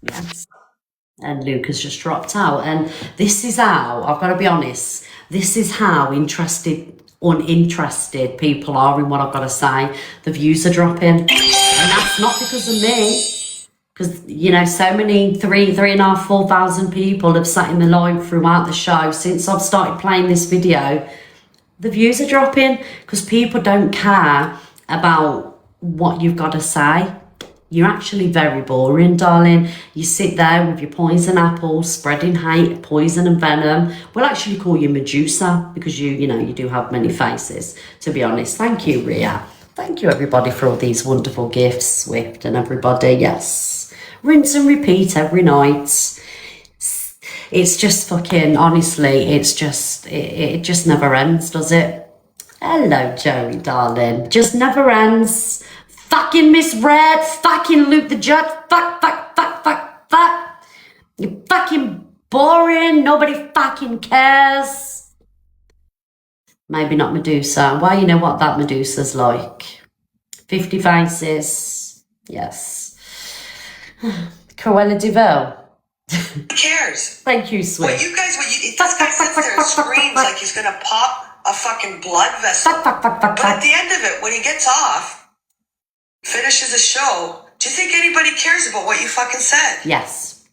Yes. And Luke has just dropped out. And this is how, I've got to be honest, this is how uninterested people are in what I've got to say. The views are dropping. And that's not because of me. Because, you know, so many 3,500, 4,000 people have sat in the live throughout the show since I've started playing this video. The views are dropping because people don't care about what you've got to say. You're actually very boring, darling. You sit there with your poison apple, spreading hate, poison and venom. We'll actually call you Medusa because you know, you do have many faces, to be honest. Thank you, Ria. Thank you, everybody, for all these wonderful gifts, Swift and everybody. Yes. Rinse and repeat every night. It's just fucking, honestly, it's just, it just never ends, does it? Hello, Joey, darling. Just never ends. Fucking Miss Red, fucking Luke the Judge, fuck. You're fucking boring, nobody fucking cares. Maybe not Medusa. Well, you know what that Medusa's like. 50 faces, yes. Cruella de Vil. Who cares? Thank you, Swift. This guy sits there and screams like he's gonna pop a fucking blood vessel. But at the end of it, when he gets off, finishes the show, do you think anybody cares about what you fucking said? Yes.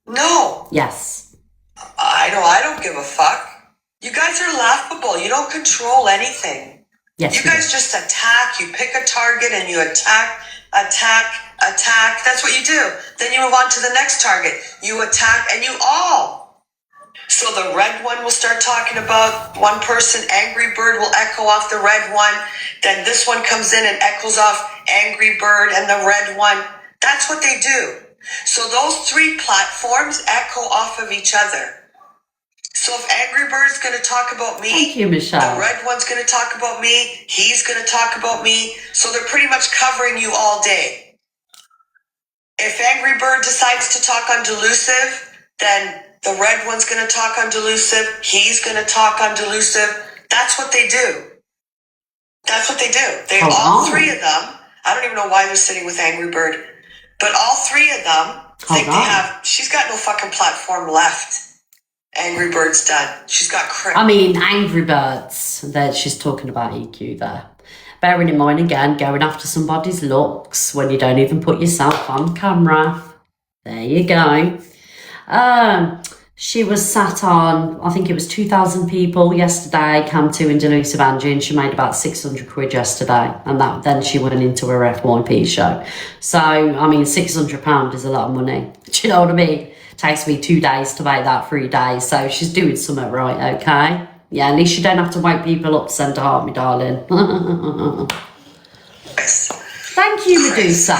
No. Yes. I don't give a fuck. You guys are laughable. You don't control anything. Yes. You guys just attack. You pick a target and you attack. That's what you do. Then you move on to the next target. You attack and you all. So the red one will start talking about one person. Angry Bird will echo off the red one. Then this one comes in and echoes off Angry Bird and the red one. That's what they do. So those three platforms echo off of each other. So if Angry Bird's going to talk about me, thank you, Michelle. The red one's going to talk about me, he's going to talk about me. So they're pretty much covering you all day. If Angry Bird decides to talk on Delusive, then the red one's going to talk on Delusive, he's going to talk on Delusive. That's what they do. That's what they do. They all three of them, I don't even know why they're sitting with Angry Bird, but all three of them think they have, she's got no fucking platform left. Angry Bird's done. She's got I mean, Angry Birds, that she's talking about EQ there. Bearing in mind, again, going after somebody's looks when you don't even put yourself on camera. There you go. She was sat on, I think it was 2,000 people yesterday, Cam 2 in Delusive Angie, and she made about 600 quid yesterday. And then she went into her FYP show. So, I mean, £600 is a lot of money. Do you know what I mean? Takes me 2 days to make that, 3 days. So she's doing something right, okay? Yeah, at least you don't have to wake people up to send a heart, me darling. Thank you, Medusa.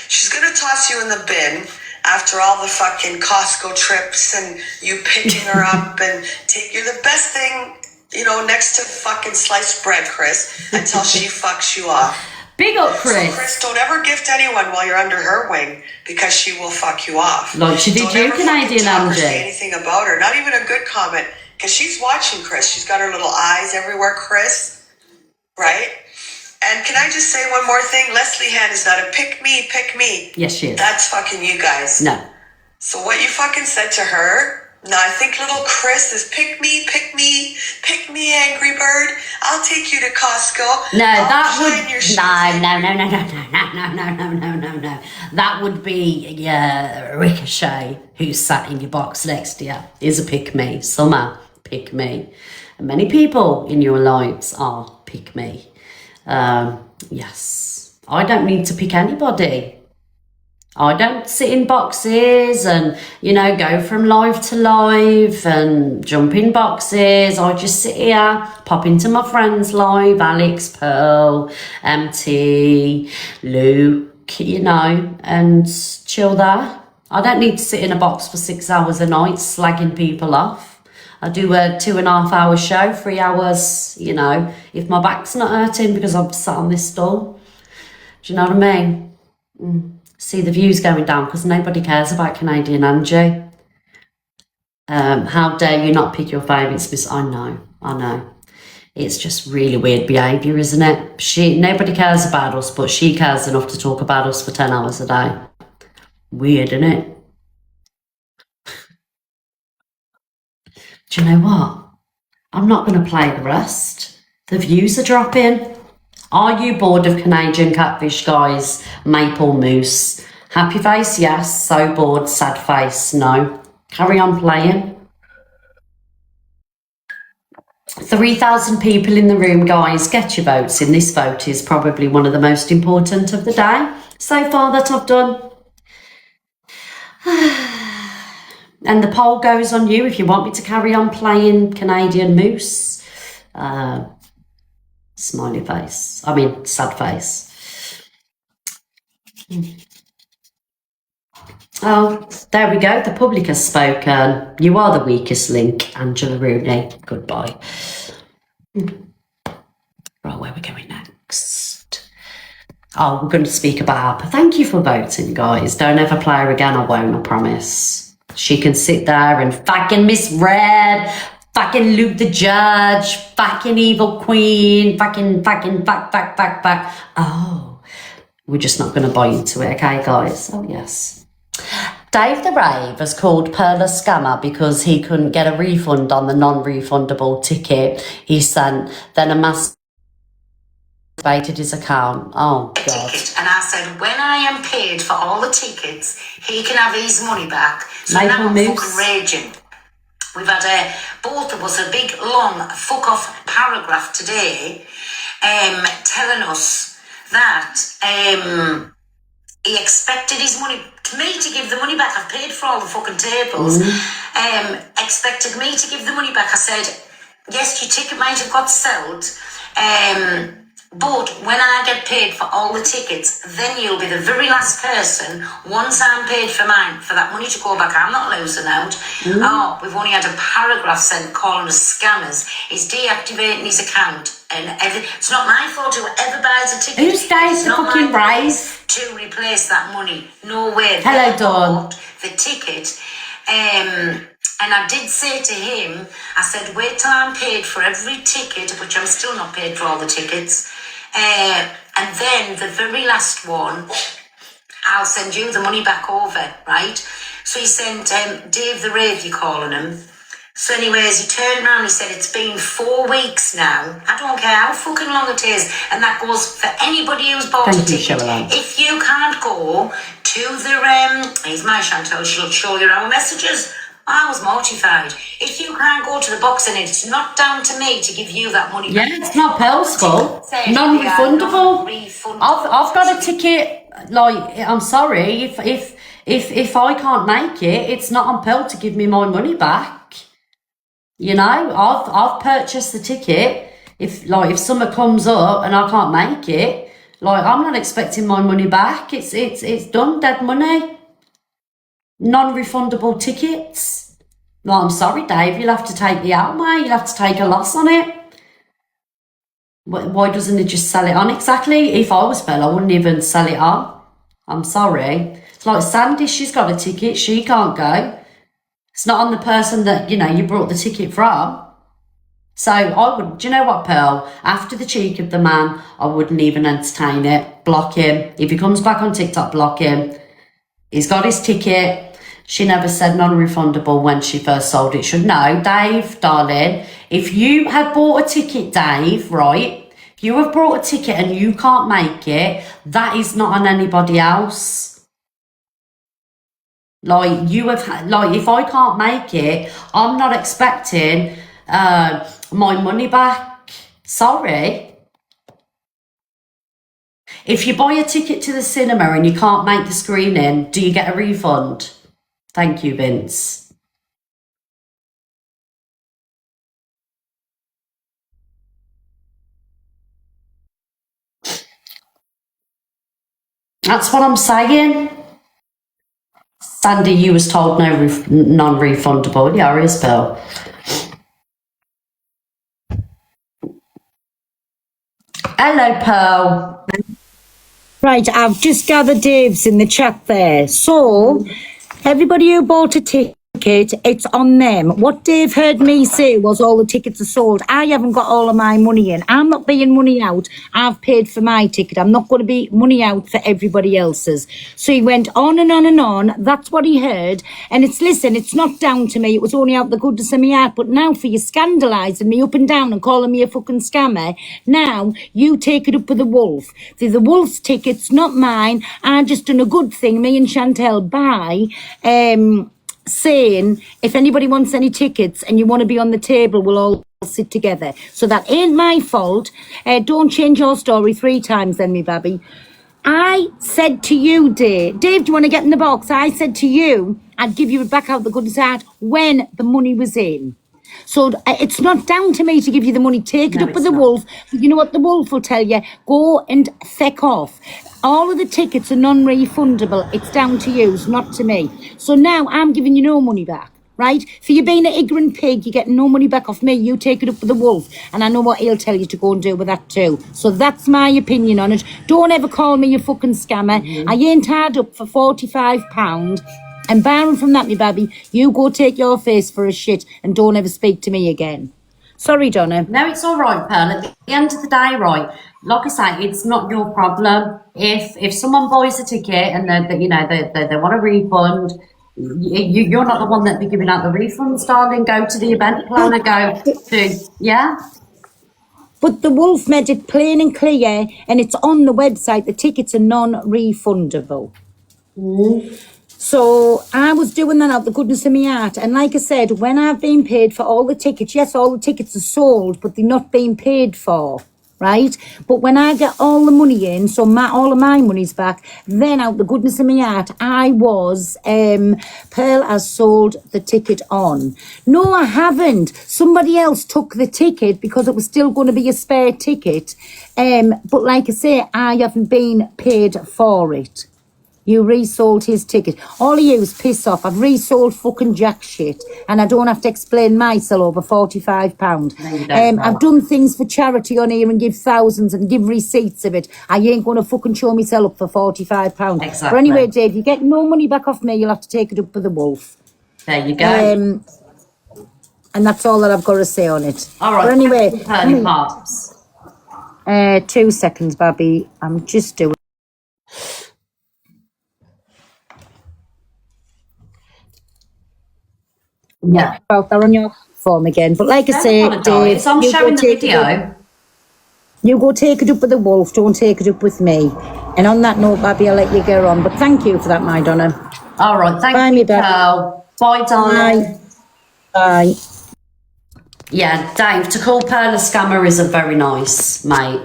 She's going to toss you in the bin after all the fucking Costco trips and you picking her up and you're the best thing, you know, next to fucking sliced bread, Chris, until she fucks you off. Big up, Chris. So, Chris, don't ever gift anyone while you're under her wing because she will fuck you off. Like she did you, Canadian Angie. Say anything about her, not even a good comment, because she's watching, Chris. She's got her little eyes everywhere, Chris. Right? And can I just say one more thing? Leslie Hand is not a pick me. Yes, she is. That's fucking you guys. No. So what you fucking said to her, No, I think little Chris is pick me, Angry Bird. I'll take you to Costco. No, I'll that shine would your shoes no. That would be Ricochet, who's sat in your box next to you. Is a pick me. Summer, pick me. And many people in your lives are pick me. Yes, I don't need to pick anybody. I don't sit in boxes and, go from live to live and jump in boxes. I just sit here, pop into my friends' live, Alex, Pearl, MT, Luke, and chill there. I don't need to sit in a box for 6 hours a night slagging people off. I do a 2.5 hour show, 3 hours, if my back's not hurting because I've sat on this stool. Do you know what I mean? See the views going down because nobody cares about Canadian Angie. How dare you not pick your favourites? I know. It's just really weird behaviour, isn't it? Nobody cares about us, but she cares enough to talk about us for 10 hours a day. Weird, isn't it? Do you know what? I'm not going to play the rest. The views are dropping. Are you bored of Canadian catfish, guys? Maple mousse. Happy face, yes. So bored. Sad face, no. Carry on playing. 3,000 people in the room, guys. Get your votes in. This vote is probably one of the most important of the day so far that I've done. And the poll goes on you if you want me to carry on playing Canadian mousse. Smiley face. Sad face. Oh, there we go. The public has spoken. You are the weakest link, Angela Rooney. Goodbye. Right, where are we going next? Oh, we're going to speak about Harper. Thank you for voting, guys. Don't ever play her again. I won't, I promise. She can sit there and fucking Miss Red, fucking Luke the Judge, fucking Evil Queen, fucking. Oh, we're just not going to buy into it, okay, guys? Oh, yes. Dave the Rave has called Pearl a scammer because he couldn't get a refund on the non-refundable ticket he sent. Then a mass activated his account. Oh, God. Ticket. And I said, when I am paid for all the tickets, he can have his money back. So now I'm fucking raging. We've had both of us a big, long, fuck-off paragraph today telling us that he expected his money, me to give the money back. I've paid for all the fucking tables. Expected me to give the money back. I said, yes, your ticket might have got sold, but when I get paid for all the tickets, then you'll be the very last person, once I'm paid for mine, for that money to go back. I'm not losing out. Oh, we've only had a paragraph sent calling us scammers. He's deactivating his account. And it's not my fault. Whoever buys a ticket, who stays the fucking race to replace that money? No way. Hello, Dawn. The ticket. And I did say to him, I said, wait till I'm paid for every ticket, which I'm still not paid for all the tickets. And then the very last one, I'll send you the money back over, right? So he sent Dave the Rave, you calling him. So anyways, he turned around and he said, it's been 4 weeks now. I don't care how fucking long it is. And that goes for anybody who's bought a ticket. If you can't go to the, here's my Chantal, she'll show you our messages. I was mortified. If you can't go to the box and it's not down to me to give you that money. Yeah, it's not Pearl's fault. Non-refundable. I've got a ticket. Like, I'm sorry, if I can't make it, it's not on Pearl to give me my money back. You know, I've purchased the ticket. If summer comes up and I can't make it, like, I'm not expecting my money back. It's done, dead money. Non-refundable tickets. Well, I'm sorry, Dave, you'll have to take the out, mate. You'll have to take a loss on it. Why doesn't he just sell it on? Exactly. If I was Pearl, I wouldn't even sell it on. I'm sorry. It's like Sandy, she's got a ticket. She can't go. It's not on the person that, you brought the ticket from. So I would, do you know what, Pearl? After the cheek of the man, I wouldn't even entertain it. Block him. If he comes back on TikTok, block him. He's got his ticket. She never said non-refundable when she first sold it. Should no, Dave, darling. If you have bought a ticket, Dave, right? If you have bought a ticket and you can't make it, that is not on anybody else. Like you have, like if I can't make it, I'm not expecting my money back. Sorry. If you buy a ticket to the cinema and you can't make the screening, do you get a refund? Thank you, Vince. That's what I'm saying. Sandy, you was told no non-refundable. Yeah, it is, Bill. Hello, Pearl. Right, I've just gathered Dave's in the chat there. So, everybody who bought a ticket, it's on them. What Dave heard me say was all the tickets are sold. I haven't got all of my money in. I'm not paying money out. I've paid for my ticket. I'm not going to be money out for everybody else's. So he went on and on and on. That's what he heard. And listen, it's not down to me. It was only out the goodness of my heart. But now for you scandalising me up and down and calling me a fucking scammer, now you take it up with the Wolf. They're the Wolf's tickets, not mine. I just done a good thing, me and Chantel, by saying if anybody wants any tickets and you want to be on the table, we'll all sit together. So that ain't my fault. Don't change your story 3 times then, me babby. I said to you, Dave, do you want to get in the box? I said to you, I'd give you it back out the goodness heart when the money was in. So it's not down to me to give you the money. Take it up with the Wolf. But you know what the Wolf will tell you? Go and feck off. All of the tickets are non-refundable. It's down to you, it's not to me. So now I'm giving you no money back, right? For you being an ignorant pig, you're getting no money back off me. You take it up with the Wolf. And I know what he'll tell you to go and do with that too. So that's my opinion on it. Don't ever call me a fucking scammer. I ain't hard up for £45. And barring from that, me babby, you go take your face for a shit and don't ever speak to me again. Sorry, Donna. No, it's all right, Pearl. At the end of the day, right, like I say, it's not your problem. If someone buys a ticket and they want a refund, you're not the one that be giving out the refunds, darling. Go to the event planner, yeah? But the Wolf made it plain and clear, and it's on the website, the tickets are non-refundable. So I was doing that out the goodness of my heart. And like I said, when I've been paid for all the tickets, yes, all the tickets are sold, but they're not being paid for, right? But when I get all the money in, so all of my money's back, then out the goodness of my heart, I was, Pearl has sold the ticket on. No, I haven't. Somebody else took the ticket because it was still going to be a spare ticket. But like I say, I haven't been paid for it. You resold his ticket. All of you is piss off. I've resold fucking jack shit. And I don't have to explain myself over £45. I've done things for charity on here and give thousands and give receipts of it. I ain't going to fucking show myself up for £45. Exactly. But anyway, Dave, you get no money back off me. You'll have to take it up with the Wolf. There you go. And that's all that I've got to say on it. All right. But anyway, Pearly Pops. 2 seconds, Babby. I'm just doing. Yeah. Well, they're on your form again. But like I say, Dave, it's on showing the video. You go take it up with the Wolf, don't take it up with me. And on that note, Babby, I'll let you go on. But thank you for that, my Donna. All right, thank you, Pearl. Bye, darling. Bye. Yeah, Dave, to call Pearl a scammer isn't very nice, mate.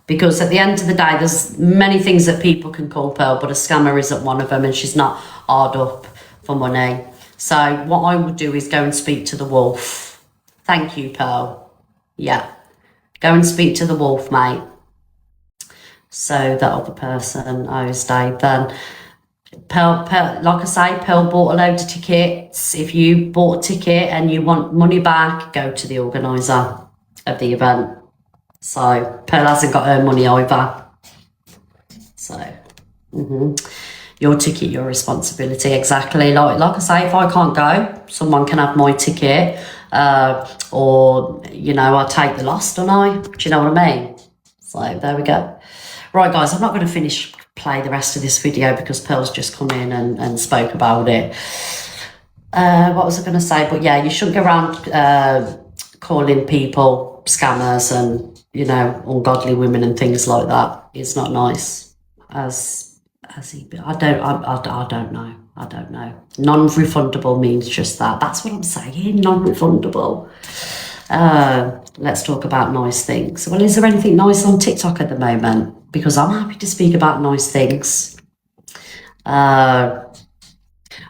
Because at the end of the day, there's many things that people can call Pearl, but a scammer isn't one of them, and she's not hard up for money. So what I would do is go and speak to the Wolf. Thank you, Pearl. Yeah. Go and speak to the Wolf, mate. So that other person owes Dave then. Pearl, like I say, Pearl bought a load of tickets. If you bought a ticket and you want money back, go to the organiser of the event. So Pearl hasn't got her money either. So, your ticket, your responsibility, exactly. Like I say, if I can't go, someone can have my ticket, or I take the loss, don't I? Do you know what I mean? So there we go. Right, guys, I'm not going to finish play the rest of this video because Pearl's just come in and spoke about it. What was I going to say? But yeah, you shouldn't go around calling people scammers and, you know, ungodly women and things like that. It's not nice. I don't know. Non-refundable means just that. That's what I'm saying. Non-refundable. Let's talk about nice things. Well, is there anything nice on TikTok at the moment? Because I'm happy to speak about nice things.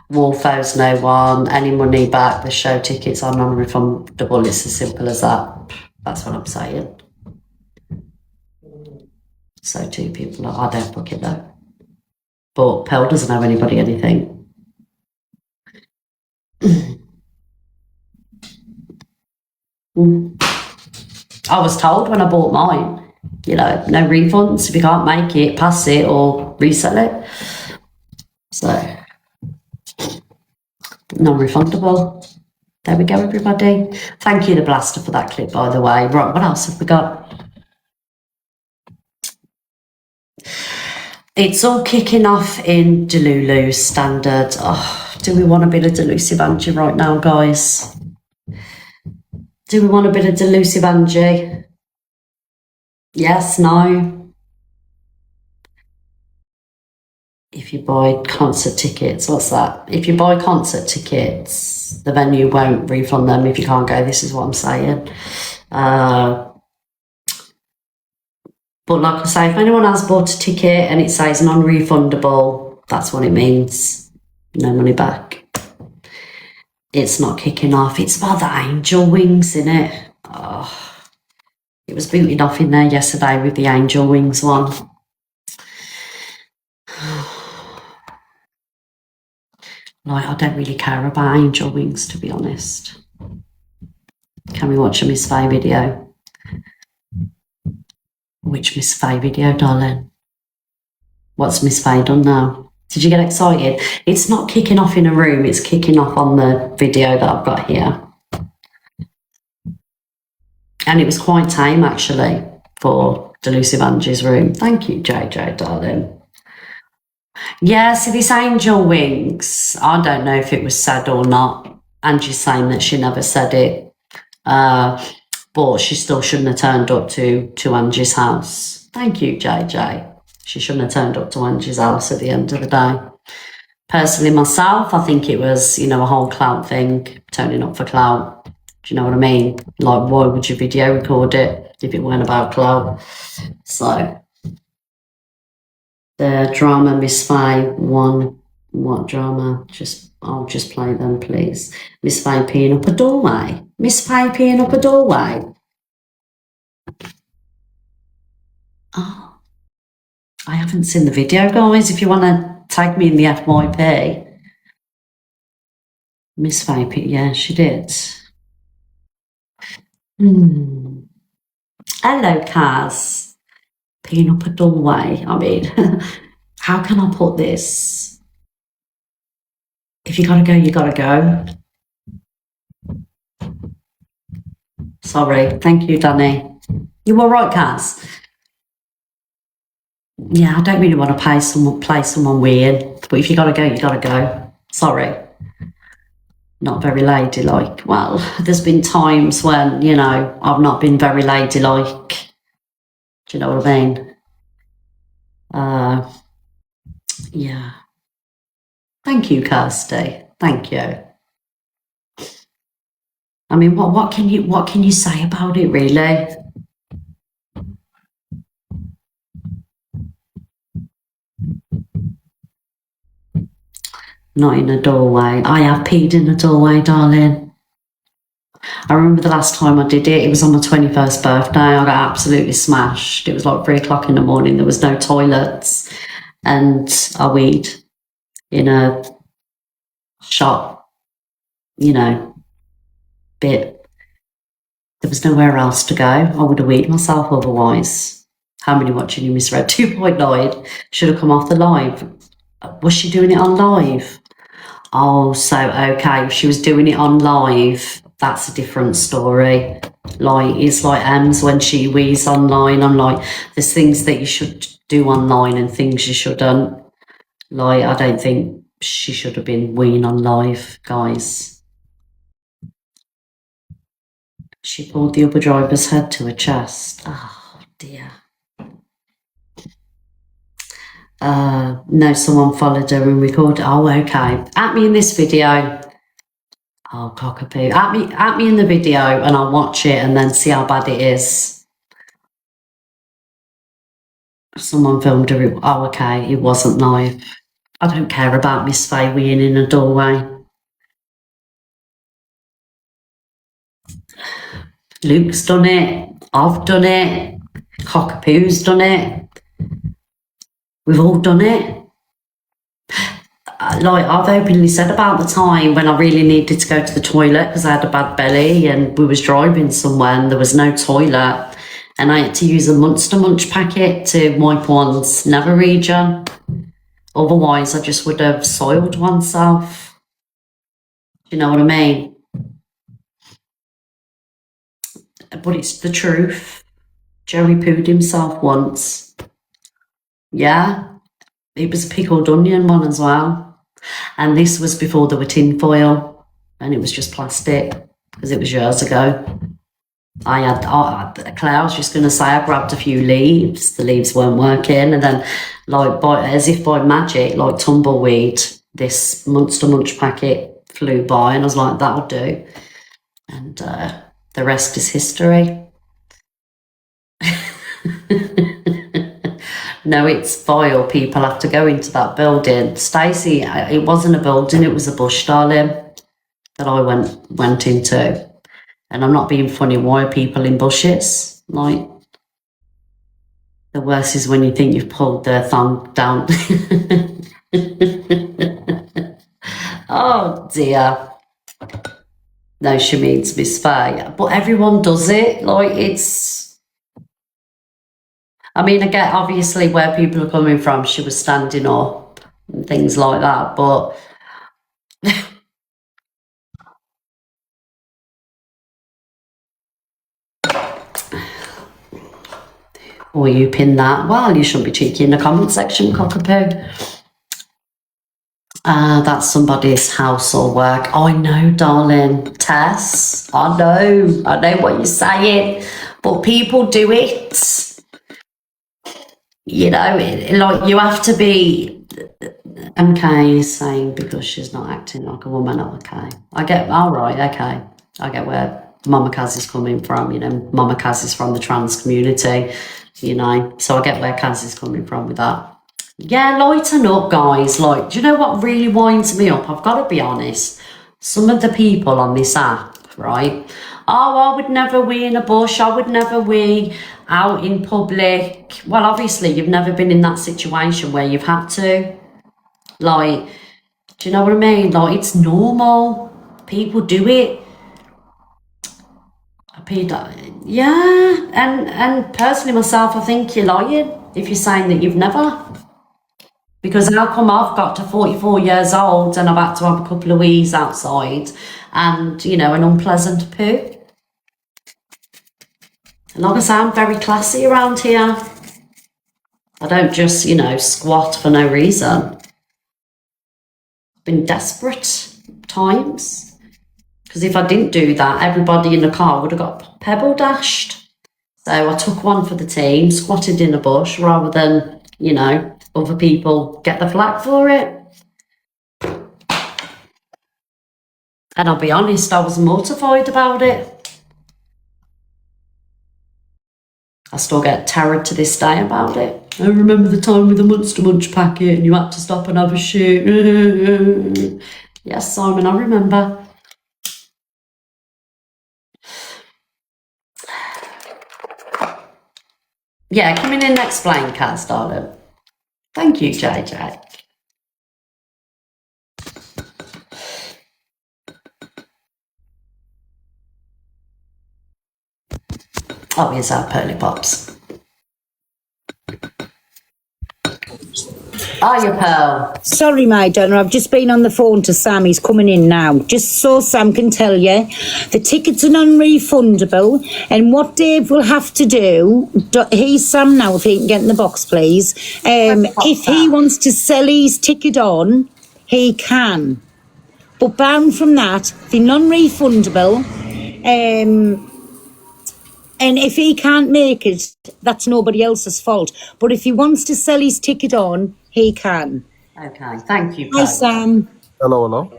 Wolfo's no one. Any money back. The show tickets are non-refundable. It's as simple as that. That's what I'm saying. So two people. I don't book it though. But Pearl doesn't owe anybody anything. I was told when I bought mine, you know, no refunds. If you can't make it, pass it or resell it. So, non-refundable. There we go, everybody. Thank you, The Blaster, for that clip, by the way. Right, what else have we got? It's all kicking off in Delulu standard. Oh, do we want a bit of delusive Angie right now, guys? Do we want a bit of delusive Angie? Yes, no? If you buy concert tickets, what's that? If you buy concert tickets, the venue won't refund them if you can't go. This is what I'm saying. But like I say, if anyone has bought a ticket and it says non-refundable, that's what it means. No money back. It's not kicking off. It's about the angel wings, innit? Oh, it was booted off in there yesterday with the angel wings one. Like, I don't really care about angel wings, to be honest. Can we watch a Miss Faye video? Which Miss Faye video, darling? What's Miss Faye done now? Did you get excited? It's not kicking off in a room, it's kicking off on the video that I've got here. And it was quite tame, actually, for Delusive Angie's room. Thank you, JJ, darling. Yeah, see, this angel wings, I don't know if it was said or not. Angie's saying that she never said it. But she still shouldn't have turned up to Angie's house. Thank you, JJ. She shouldn't have turned up to Angie's house at the end of the day. Personally, myself, I think it was, you know, a whole clout thing, turning up for clout. Do you know what I mean? Like, why would you video record it if it weren't about clout? So, the drama, Miss Faye, one. What drama? I'll just play them, please. Miss Faye peeing up a doorway. Miss Faye peeing up a doorway. Oh. I haven't seen the video, guys. If you want to tag me in the FYP. Miss Faye, yeah, she did. Hello, Kaz. Peeing up a doorway. I mean, how can I put this? If you gotta go, you gotta go. Sorry. Thank you, Danny. You all right, Kaz? Yeah, I don't really want to play someone weird, but if you gotta go, you gotta go. Sorry. Not very ladylike. Well, there's been times when, you know, I've not been very ladylike. Do you know what I mean? Yeah. Thank you, Kirsty. Thank you. I mean, what can you say about it, really? Not in a doorway. I have peed in a doorway, darling. I remember the last time I did it, it was on my 21st birthday. I got absolutely smashed. It was like 3 o'clock in the morning. There was no toilets. And I weed in a shop, you know, bit. There was nowhere else to go. I would have weed myself otherwise. How many watching you misread? 2.9 should have come off the live. Was she doing it on live? Oh, so okay. If she was doing it on live, that's a different story. Like, it's like Ems when she wees online. I'm like, there's things that you should do online and things she shouldn't. Like, I don't think she should have been weeing on live, guys. She pulled the Uber driver's head to her chest. Oh, dear. No, someone followed her and recorded. Oh, okay. At me in this video. Oh, cockapoo. At me in the video and I'll watch it and then see how bad it is. Someone filmed her. Oh, okay. It wasn't live. I don't care about Miss Faye weeing in a doorway. Luke's done it. I've done it. Cockapoo's done it. We've all done it. Like, I've openly said about the time when I really needed to go to the toilet because I had a bad belly and we was driving somewhere and there was no toilet and I had to use a Monster Munch packet to wipe one's nether region. Otherwise, I just would have soiled oneself. Do you know what I mean? But it's the truth. Joey pooed himself once. Yeah. It was a pickled onion one as well. And this was before there were tin foil. And it was just plastic. Because it was years ago. Claire, I was just going to say, I grabbed a few leaves. The leaves weren't working. And then, like, as if by magic, like tumbleweed, this Monster Munch packet flew by. And I was like, that'll do. And the rest is history. No, it's vile. People have to go into that building. Stacey, it wasn't a building, it was a bush, darling, that I went into. And I'm not being funny. Why are people in bushes? Like, the worst is when you think you've pulled their thumb down. Oh, dear. No, she means Miss Faye. But everyone does it. Like, it's... I mean, I get obviously where people are coming from. She was standing up and things like that. But... Or you pin that. Well, you shouldn't be cheeky in the comment section, cockapoo. That's somebody's house or work. Oh, I know, darling. Tess, I know what you're saying. But people do it. You know, like, you have to be... MK is saying because she's not acting like a woman. Oh, okay. I get... All right, okay. I get where Mama Kaz is coming from. You know, Mama Kaz is from the trans community. You know, so I get where Kaz is coming from with that. Yeah, lighten up, guys. Like, do you know what really winds me up? I've got to be honest. Some of the people on this app, right? Oh, I would never wee in a bush. I would never wee out in public. Well, obviously, you've never been in that situation where you've had to. Like, do you know what I mean? Like, it's normal. People do it. Yeah, and personally myself, I think you're lying if you're saying that you've never. Because how come I've got to 44 years old and I've had to have a couple of wees outside and, you know, an unpleasant poo? And like I say, I'm very classy around here. I don't just, you know, squat for no reason. Been desperate times. Because if I didn't do that, everybody in the car would have got pebble dashed. So I took one for the team, squatted in a bush, rather than, you know, other people get the flak for it. And I'll be honest, I was mortified about it. I still get terrored to this day about it. I remember the time with the Monster Munch packet and you had to stop and have a shit. Yes, Simon, I remember. Yeah, come in and explain, Kaz, darling. Thank you, JJ. Oh, here's our Pearly Pops. Are you, Pearl? Sorry, my donor, I've just been on the phone to Sam. He's coming in now. Just so Sam can tell you, the tickets are non-refundable, and what Dave will have to do, he's Sam now, if he can get in the box, please. If he wants to sell his ticket on, he can. But bound from that, they're non-refundable, and if he can't make it, that's nobody else's fault. But if he wants to sell his ticket on, he can. Okay, thank you, Hi, Pearl. Sam. Hello.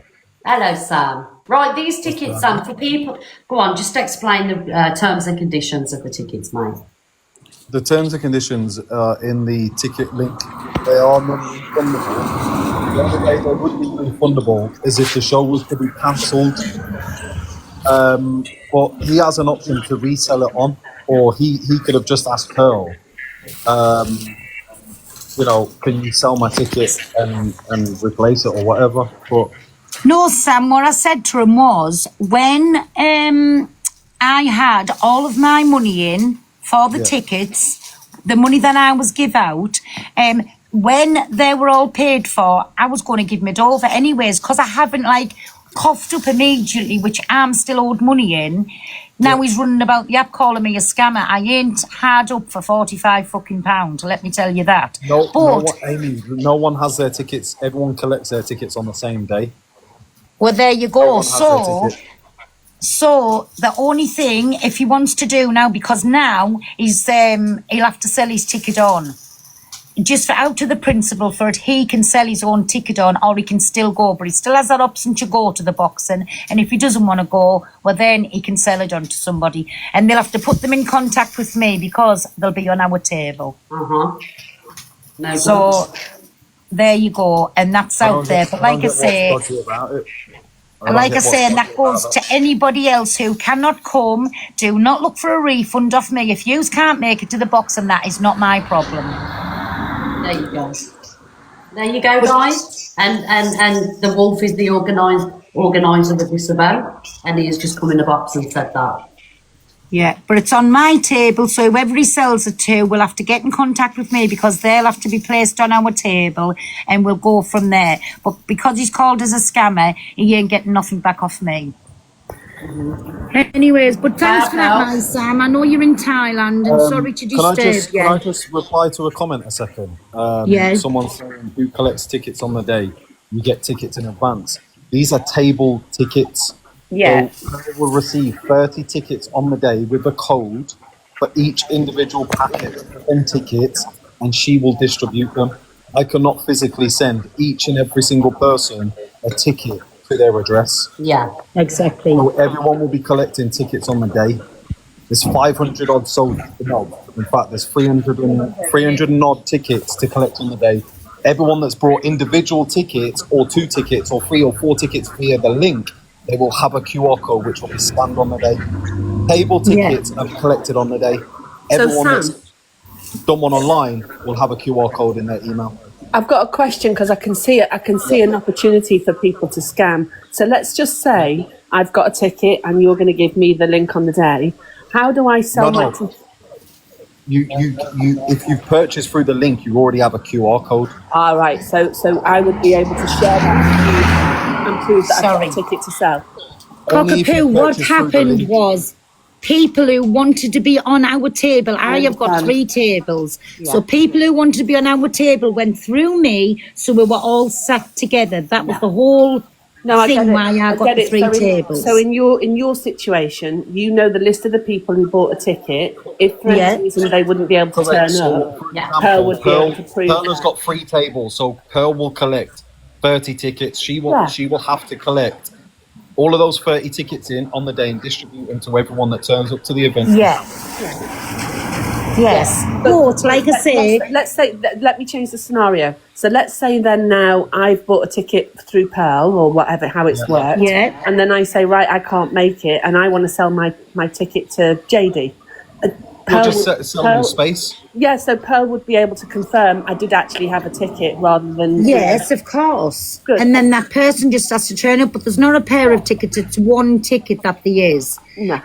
Hello, Sam. Right, these tickets, Sam, for people... Go on, just explain the terms and conditions of the tickets, mate. The terms and conditions in the ticket link, they are non-refundable. The only way they would be refundable is if the show was to be cancelled. But he has an option to resell it on, or he could have just asked Pearl, can you sell my ticket and replace it or whatever. But No, Sam, what I said to him was, when I had all of my money in for the tickets, the money that I was give out, when they were all paid for, I was going to give it over anyways, because I haven't, coughed up immediately, which I'm still owed money in. Now he's running about the app calling me a scammer. I ain't hard up for £45 let me tell you that. Amy, no one has their tickets. Everyone collects their tickets on the same day. Well, there you go. So the only thing, if he wants to do now, because now he's he'll have to sell his ticket on. Just for out to the principal for it, he can sell his own ticket on, or he can still go, but he still has that option to go to the boxing. And if he doesn't want to go, well, then he can sell it on to somebody, and they'll have to put them in contact with me because they'll be on our table. No so good. there you go, and that's out there. But like I say, and that goes to anybody else who cannot come. Do not look for a refund off me. If you can't make it to the boxing, that is not my problem. There you go. There you go, guys. And the Wolf is the organizer of this event, and he has just come in the box and said that. Yeah, but it's on my table, so whoever he sells it to will have to get in contact with me because they'll have to be placed on our table, and we'll go from there. But because he's called as a scammer, he ain't getting nothing back off me. Anyways, but thanks for that, my Sam. I know you're in Thailand, and sorry to disturb you. Can I just reply to a comment a second? Someone saying who collects tickets on the day, you get tickets in advance. These are table tickets. Yeah. So they will receive 30 tickets on the day with a code for each individual packet of 10 tickets, and she will distribute them. I cannot physically send each and every single person a ticket to their address. Yeah, exactly. So everyone will be collecting tickets on the day. There's 500 odd sold. No, in fact, there's 300 and odd tickets to collect on the day. Everyone that's brought individual tickets or 2 tickets or 3 or 4 tickets via the link, they will have a QR code which will be scanned on the day. Table tickets are collected on the day. Everyone that's done one online will have a QR code in their email. I've got a question because I can see an opportunity for people to scam. So let's just say I've got a ticket and you're going to give me the link on the day. How do I sell my ticket? If you've purchased through the link, you already have a QR code. All right. So I would be able to share that and prove that I've got a ticket to sell. Cockapoo, what happened was people who wanted to be on our table, I have got 3 tables. Yeah. So people who wanted to be on our table went through me, so we were all sat together. That was the whole thing why I got the 3 tables. So in your situation, you know the list of the people who bought a ticket. If for any reason they wouldn't be able to turn up, Pearl would be able to prove Pearl has got 3 tables, so Pearl will collect 30 tickets. She will have to collect all of those 30 tickets in on the day and distribute them to everyone that turns up to the event. Yes. But like I say, let's say, let me change the scenario. So let's say then now I've bought a ticket through Pearl or whatever, how it's worked. Yeah. And then I say, right, I can't make it and I want to sell my ticket to JD. You're just selling space. Yeah, so Pearl would be able to confirm I did actually have a ticket rather than... Yes, of course. Good. And then that person just has to turn up, but there's not a pair of tickets, it's 1 ticket that there is. No.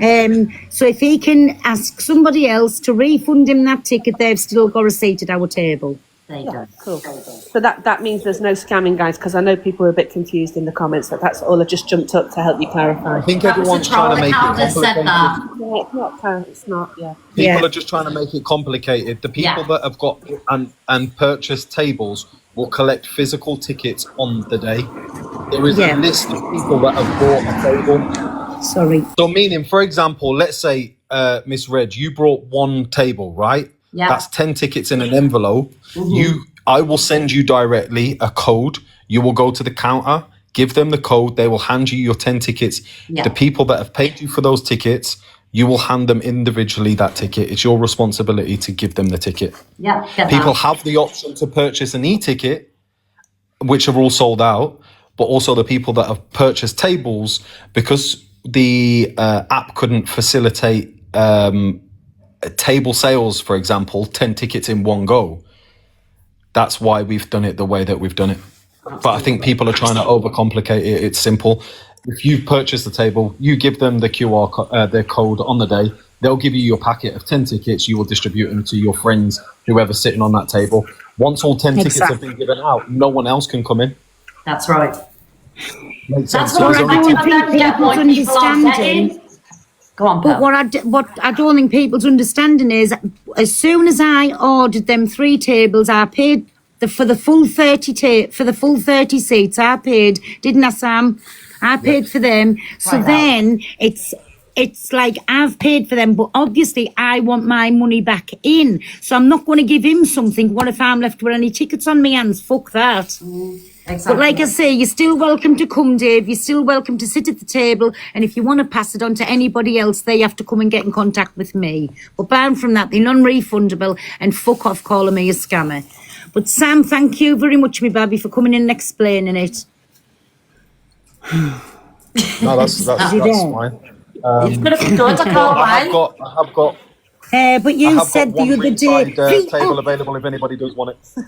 So if he can ask somebody else to refund him that ticket, they've still got a seat at our table. There you go. Cool. So that means there's no scamming, guys, because I know people are a bit confused in the comments. That's all. I just jumped up to help you clarify. I think everyone's trying to make it complicated. Yeah, it's not. It's not. Yeah. People are just trying to make it complicated. The people that have got and purchased tables will collect physical tickets on the day. There is a list of people that have bought a table. Sorry. So meaning, for example, let's say, Miss Reg, you brought one table, right? Yeah. That's 10 tickets in an envelope. I will send you directly a code. You will go to the counter, give them the code. They will hand you your 10 tickets. Yeah. The people that have paid you for those tickets, you will hand them individually that ticket. It's your responsibility to give them the ticket. Yeah. Get People that. have the option to purchase an e-ticket, which are all sold out, but also the people that have purchased tables, because the app couldn't facilitate table sales, for example, 10 tickets in one go. That's why we've done it the way that we've done it. But I think people are trying to overcomplicate it. It's simple. If you purchase the table, you give them the their code on the day. They'll give you your packet of 10 tickets. You will distribute them to your friends, whoever's sitting on that table. Once all 10 tickets have been given out, no one else can come in. That's right. Makes That's sense. what So I there's don't only- get why people aren't getting. Go on, But Pearl. what I don't think people's understanding is, as soon as I ordered them 3 tables, I paid for the full 30 seats. I paid, didn't I, Sam? I paid for them. So Right. then it's like I've paid for them, but obviously I want my money back in. So I'm not going to give him something. What if I'm left with any tickets on my hands? Fuck that. Exactly. But like I say, you're still welcome to come, Dave. You're still welcome to sit at the table. And if you want to pass it on to anybody else, they have to come and get in contact with me. But bound from that, they're non-refundable, and fuck off calling me a scammer. But Sam, thank you very much, me baby, for coming in and explaining it. No, that's Is he there? fine. It's going to be good. I can't I have wait. got But I you have said got one the other day, ringside, table available if anybody does want it.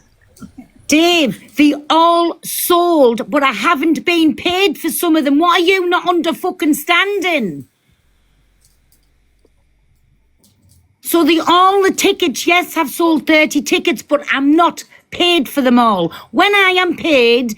Dave, they all sold, but I haven't been paid for some of them. What are you not under fucking standing? So all the tickets, yes, have sold 30 tickets, but I'm not paid for them all. When I am paid,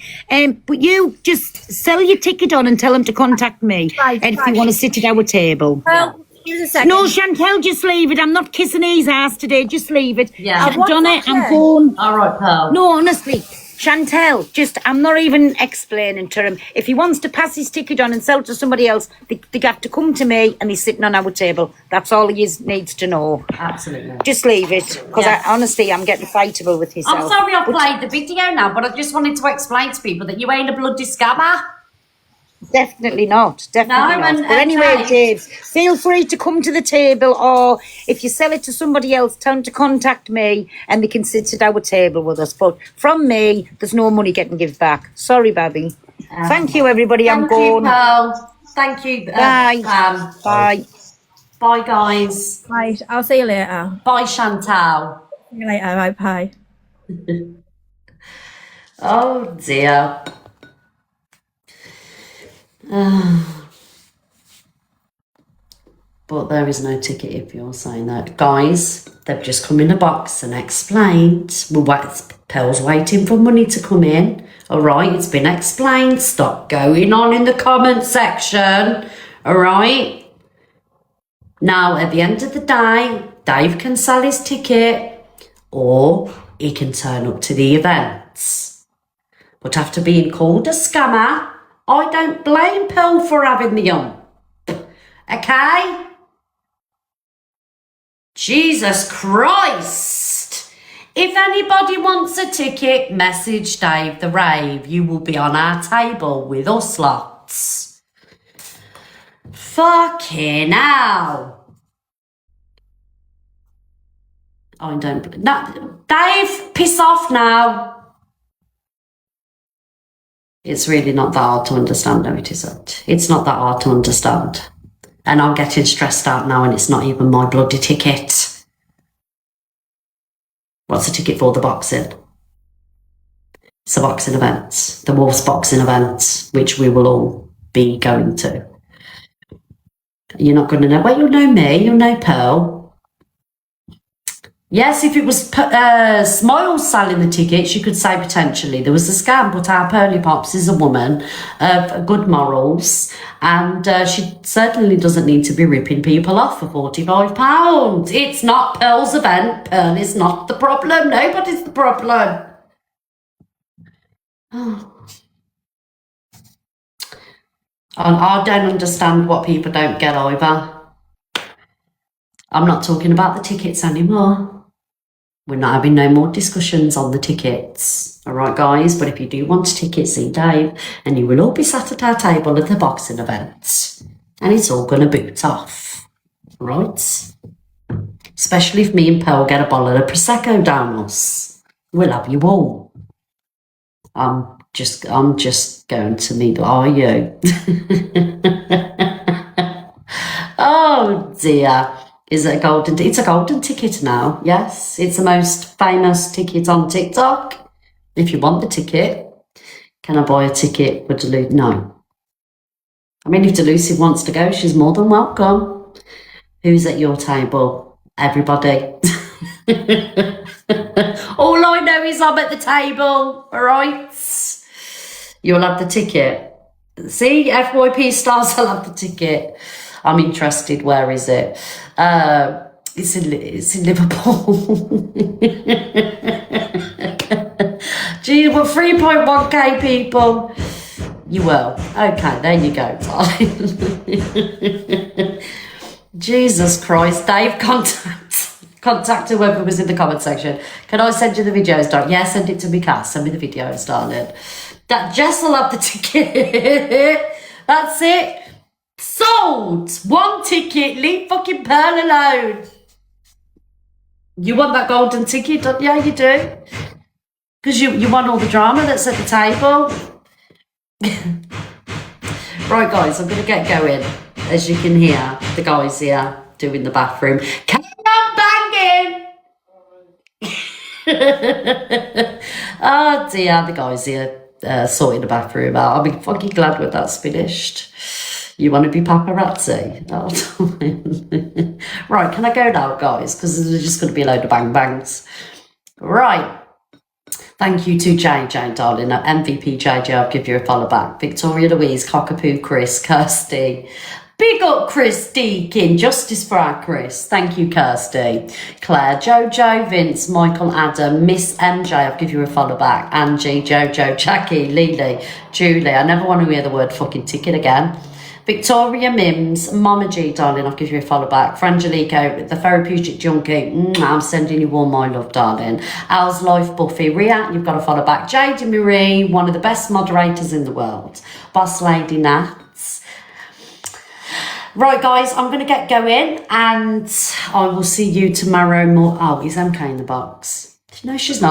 but you just sell your ticket on and tell them to contact me. Right, and if you want to sit at our table. Well, here's a second. No, Chantel, just leave it. I'm not kissing his ass today. Just leave it. Yeah. I've done it. I'm Okay. going. All right, Pearl. No, honestly, Chantel, I'm not even explaining to him. If he wants to pass his ticket on and sell to somebody else, they have to come to me and he's sitting on our table. That's all he needs to know. Absolutely. Just leave it. Because Yeah. honestly, I'm getting fightable with yourself. I'm sorry I played the video now, but I just wanted to explain to people that you ain't a bloody scammer. Definitely not. Definitely No, not. and- But anyway, and Dave, feel free to come to the table, or if you sell it to somebody else, tell them to contact me and they can sit at our table with us. But from me, there's no money getting give back. Sorry, Babby. Thank you, everybody. I'm Thank you, going. Pearl. Thank you, Bye. Sam. Bye. Bye, guys. Right, I'll see you later. Bye, Chantal. See you later. Right, bye. Oh, dear. But there is no ticket if you're saying that. Guys, they've just come in a box and explained. Pearl's waiting for money to come in. All right, it's been explained. Stop going on in the comment section. All right. Now, at the end of the day, Dave can sell his ticket or he can turn up to the events. But after being called a scammer, I don't blame Pearl for having the Okay? Jesus Christ! If anybody wants a ticket, message Dave the Rave. You will be on our table with us lots. Fucking hell. I don't... No, Dave, piss off now. It's really not that hard to understand, no, it isn't. It's not that hard to understand. And I'm getting stressed out now and it's not even my bloody ticket. What's the ticket for? The boxing. It's the boxing event. The Wolves boxing event, which we will all be going to. You're not going to know. Well, you'll know me. You'll know Pearl. Yes, if it was Smiles selling the tickets, you could say potentially there was a scam, but our Pearly Pops is a woman of good morals, and she certainly doesn't need to be ripping people off for £45. It's not Pearl's event. Pearl is not the problem. Nobody's the problem. I don't understand what people don't get either. I'm not talking about the tickets anymore. We're not having no more discussions on the tickets. All right, guys? But if you do want tickets, see Dave, and you will all be sat at our table at the boxing event. And it's all going to boot off. Right? Especially if me and Pearl get a bottle of Prosecco down us. We'll have you all. I'm just going to meet, are you? Oh, dear. Is it a golden? It's a golden ticket now. Yes, it's the most famous ticket on TikTok. If you want the ticket, can I buy a ticket for Delusive? No. I mean, if Delusive wants to go, she's more than welcome. Who's at your table? Everybody. All I know is I'm at the table. All right. You'll have the ticket. See, FYP stars will have the ticket. I'm interested. Where is it? It's in Liverpool. Gee, we're 3.1k people. You will. Okay, there you go, darling. Jesus Christ, Dave, contact whoever was in the comment section. Can I send you the videos, darling? Yeah, send it to me, Cass. Send me the videos, darling. That Jess will have the ticket. That's it. Sold! One ticket, leave fucking Pearl alone. You want that golden ticket, don't you? Yeah, you do. Because you want all the drama that's at the table. Right, guys, I'm going to get going. As you can hear, the guys here doing the bathroom. Carry on banging! Oh, dear, the guys here sorting the bathroom out. I'll be fucking glad when that's finished. You want to be paparazzi? Oh. Right, can I go now, guys? Because there's just going to be a load of bang bangs. Right. Thank you to JJ, darling. MVP JJ, I'll give you a follow back. Victoria Louise, Cockapoo Chris, Kirsty. Big up Chris Deakin. Justice for our Chris. Thank you, Kirsty. Claire, Jojo, Vince, Michael, Adam, Miss MJ, I'll give you a follow back. Angie, Jojo, Jackie, Lily, Julie. I never want to hear the word fucking ticket again. Victoria Mims, Mama G, darling, I'll give you a follow back. Frangelico, the therapeutic junkie, I'm sending you all my love, darling. Al's Life Buffy, Ria, you've got a follow back. Jade Marie, one of the best moderators in the world. Boss Lady Nats. Right, guys, I'm going to get going and I will see you tomorrow. Oh, is MK in the box? No, she's not.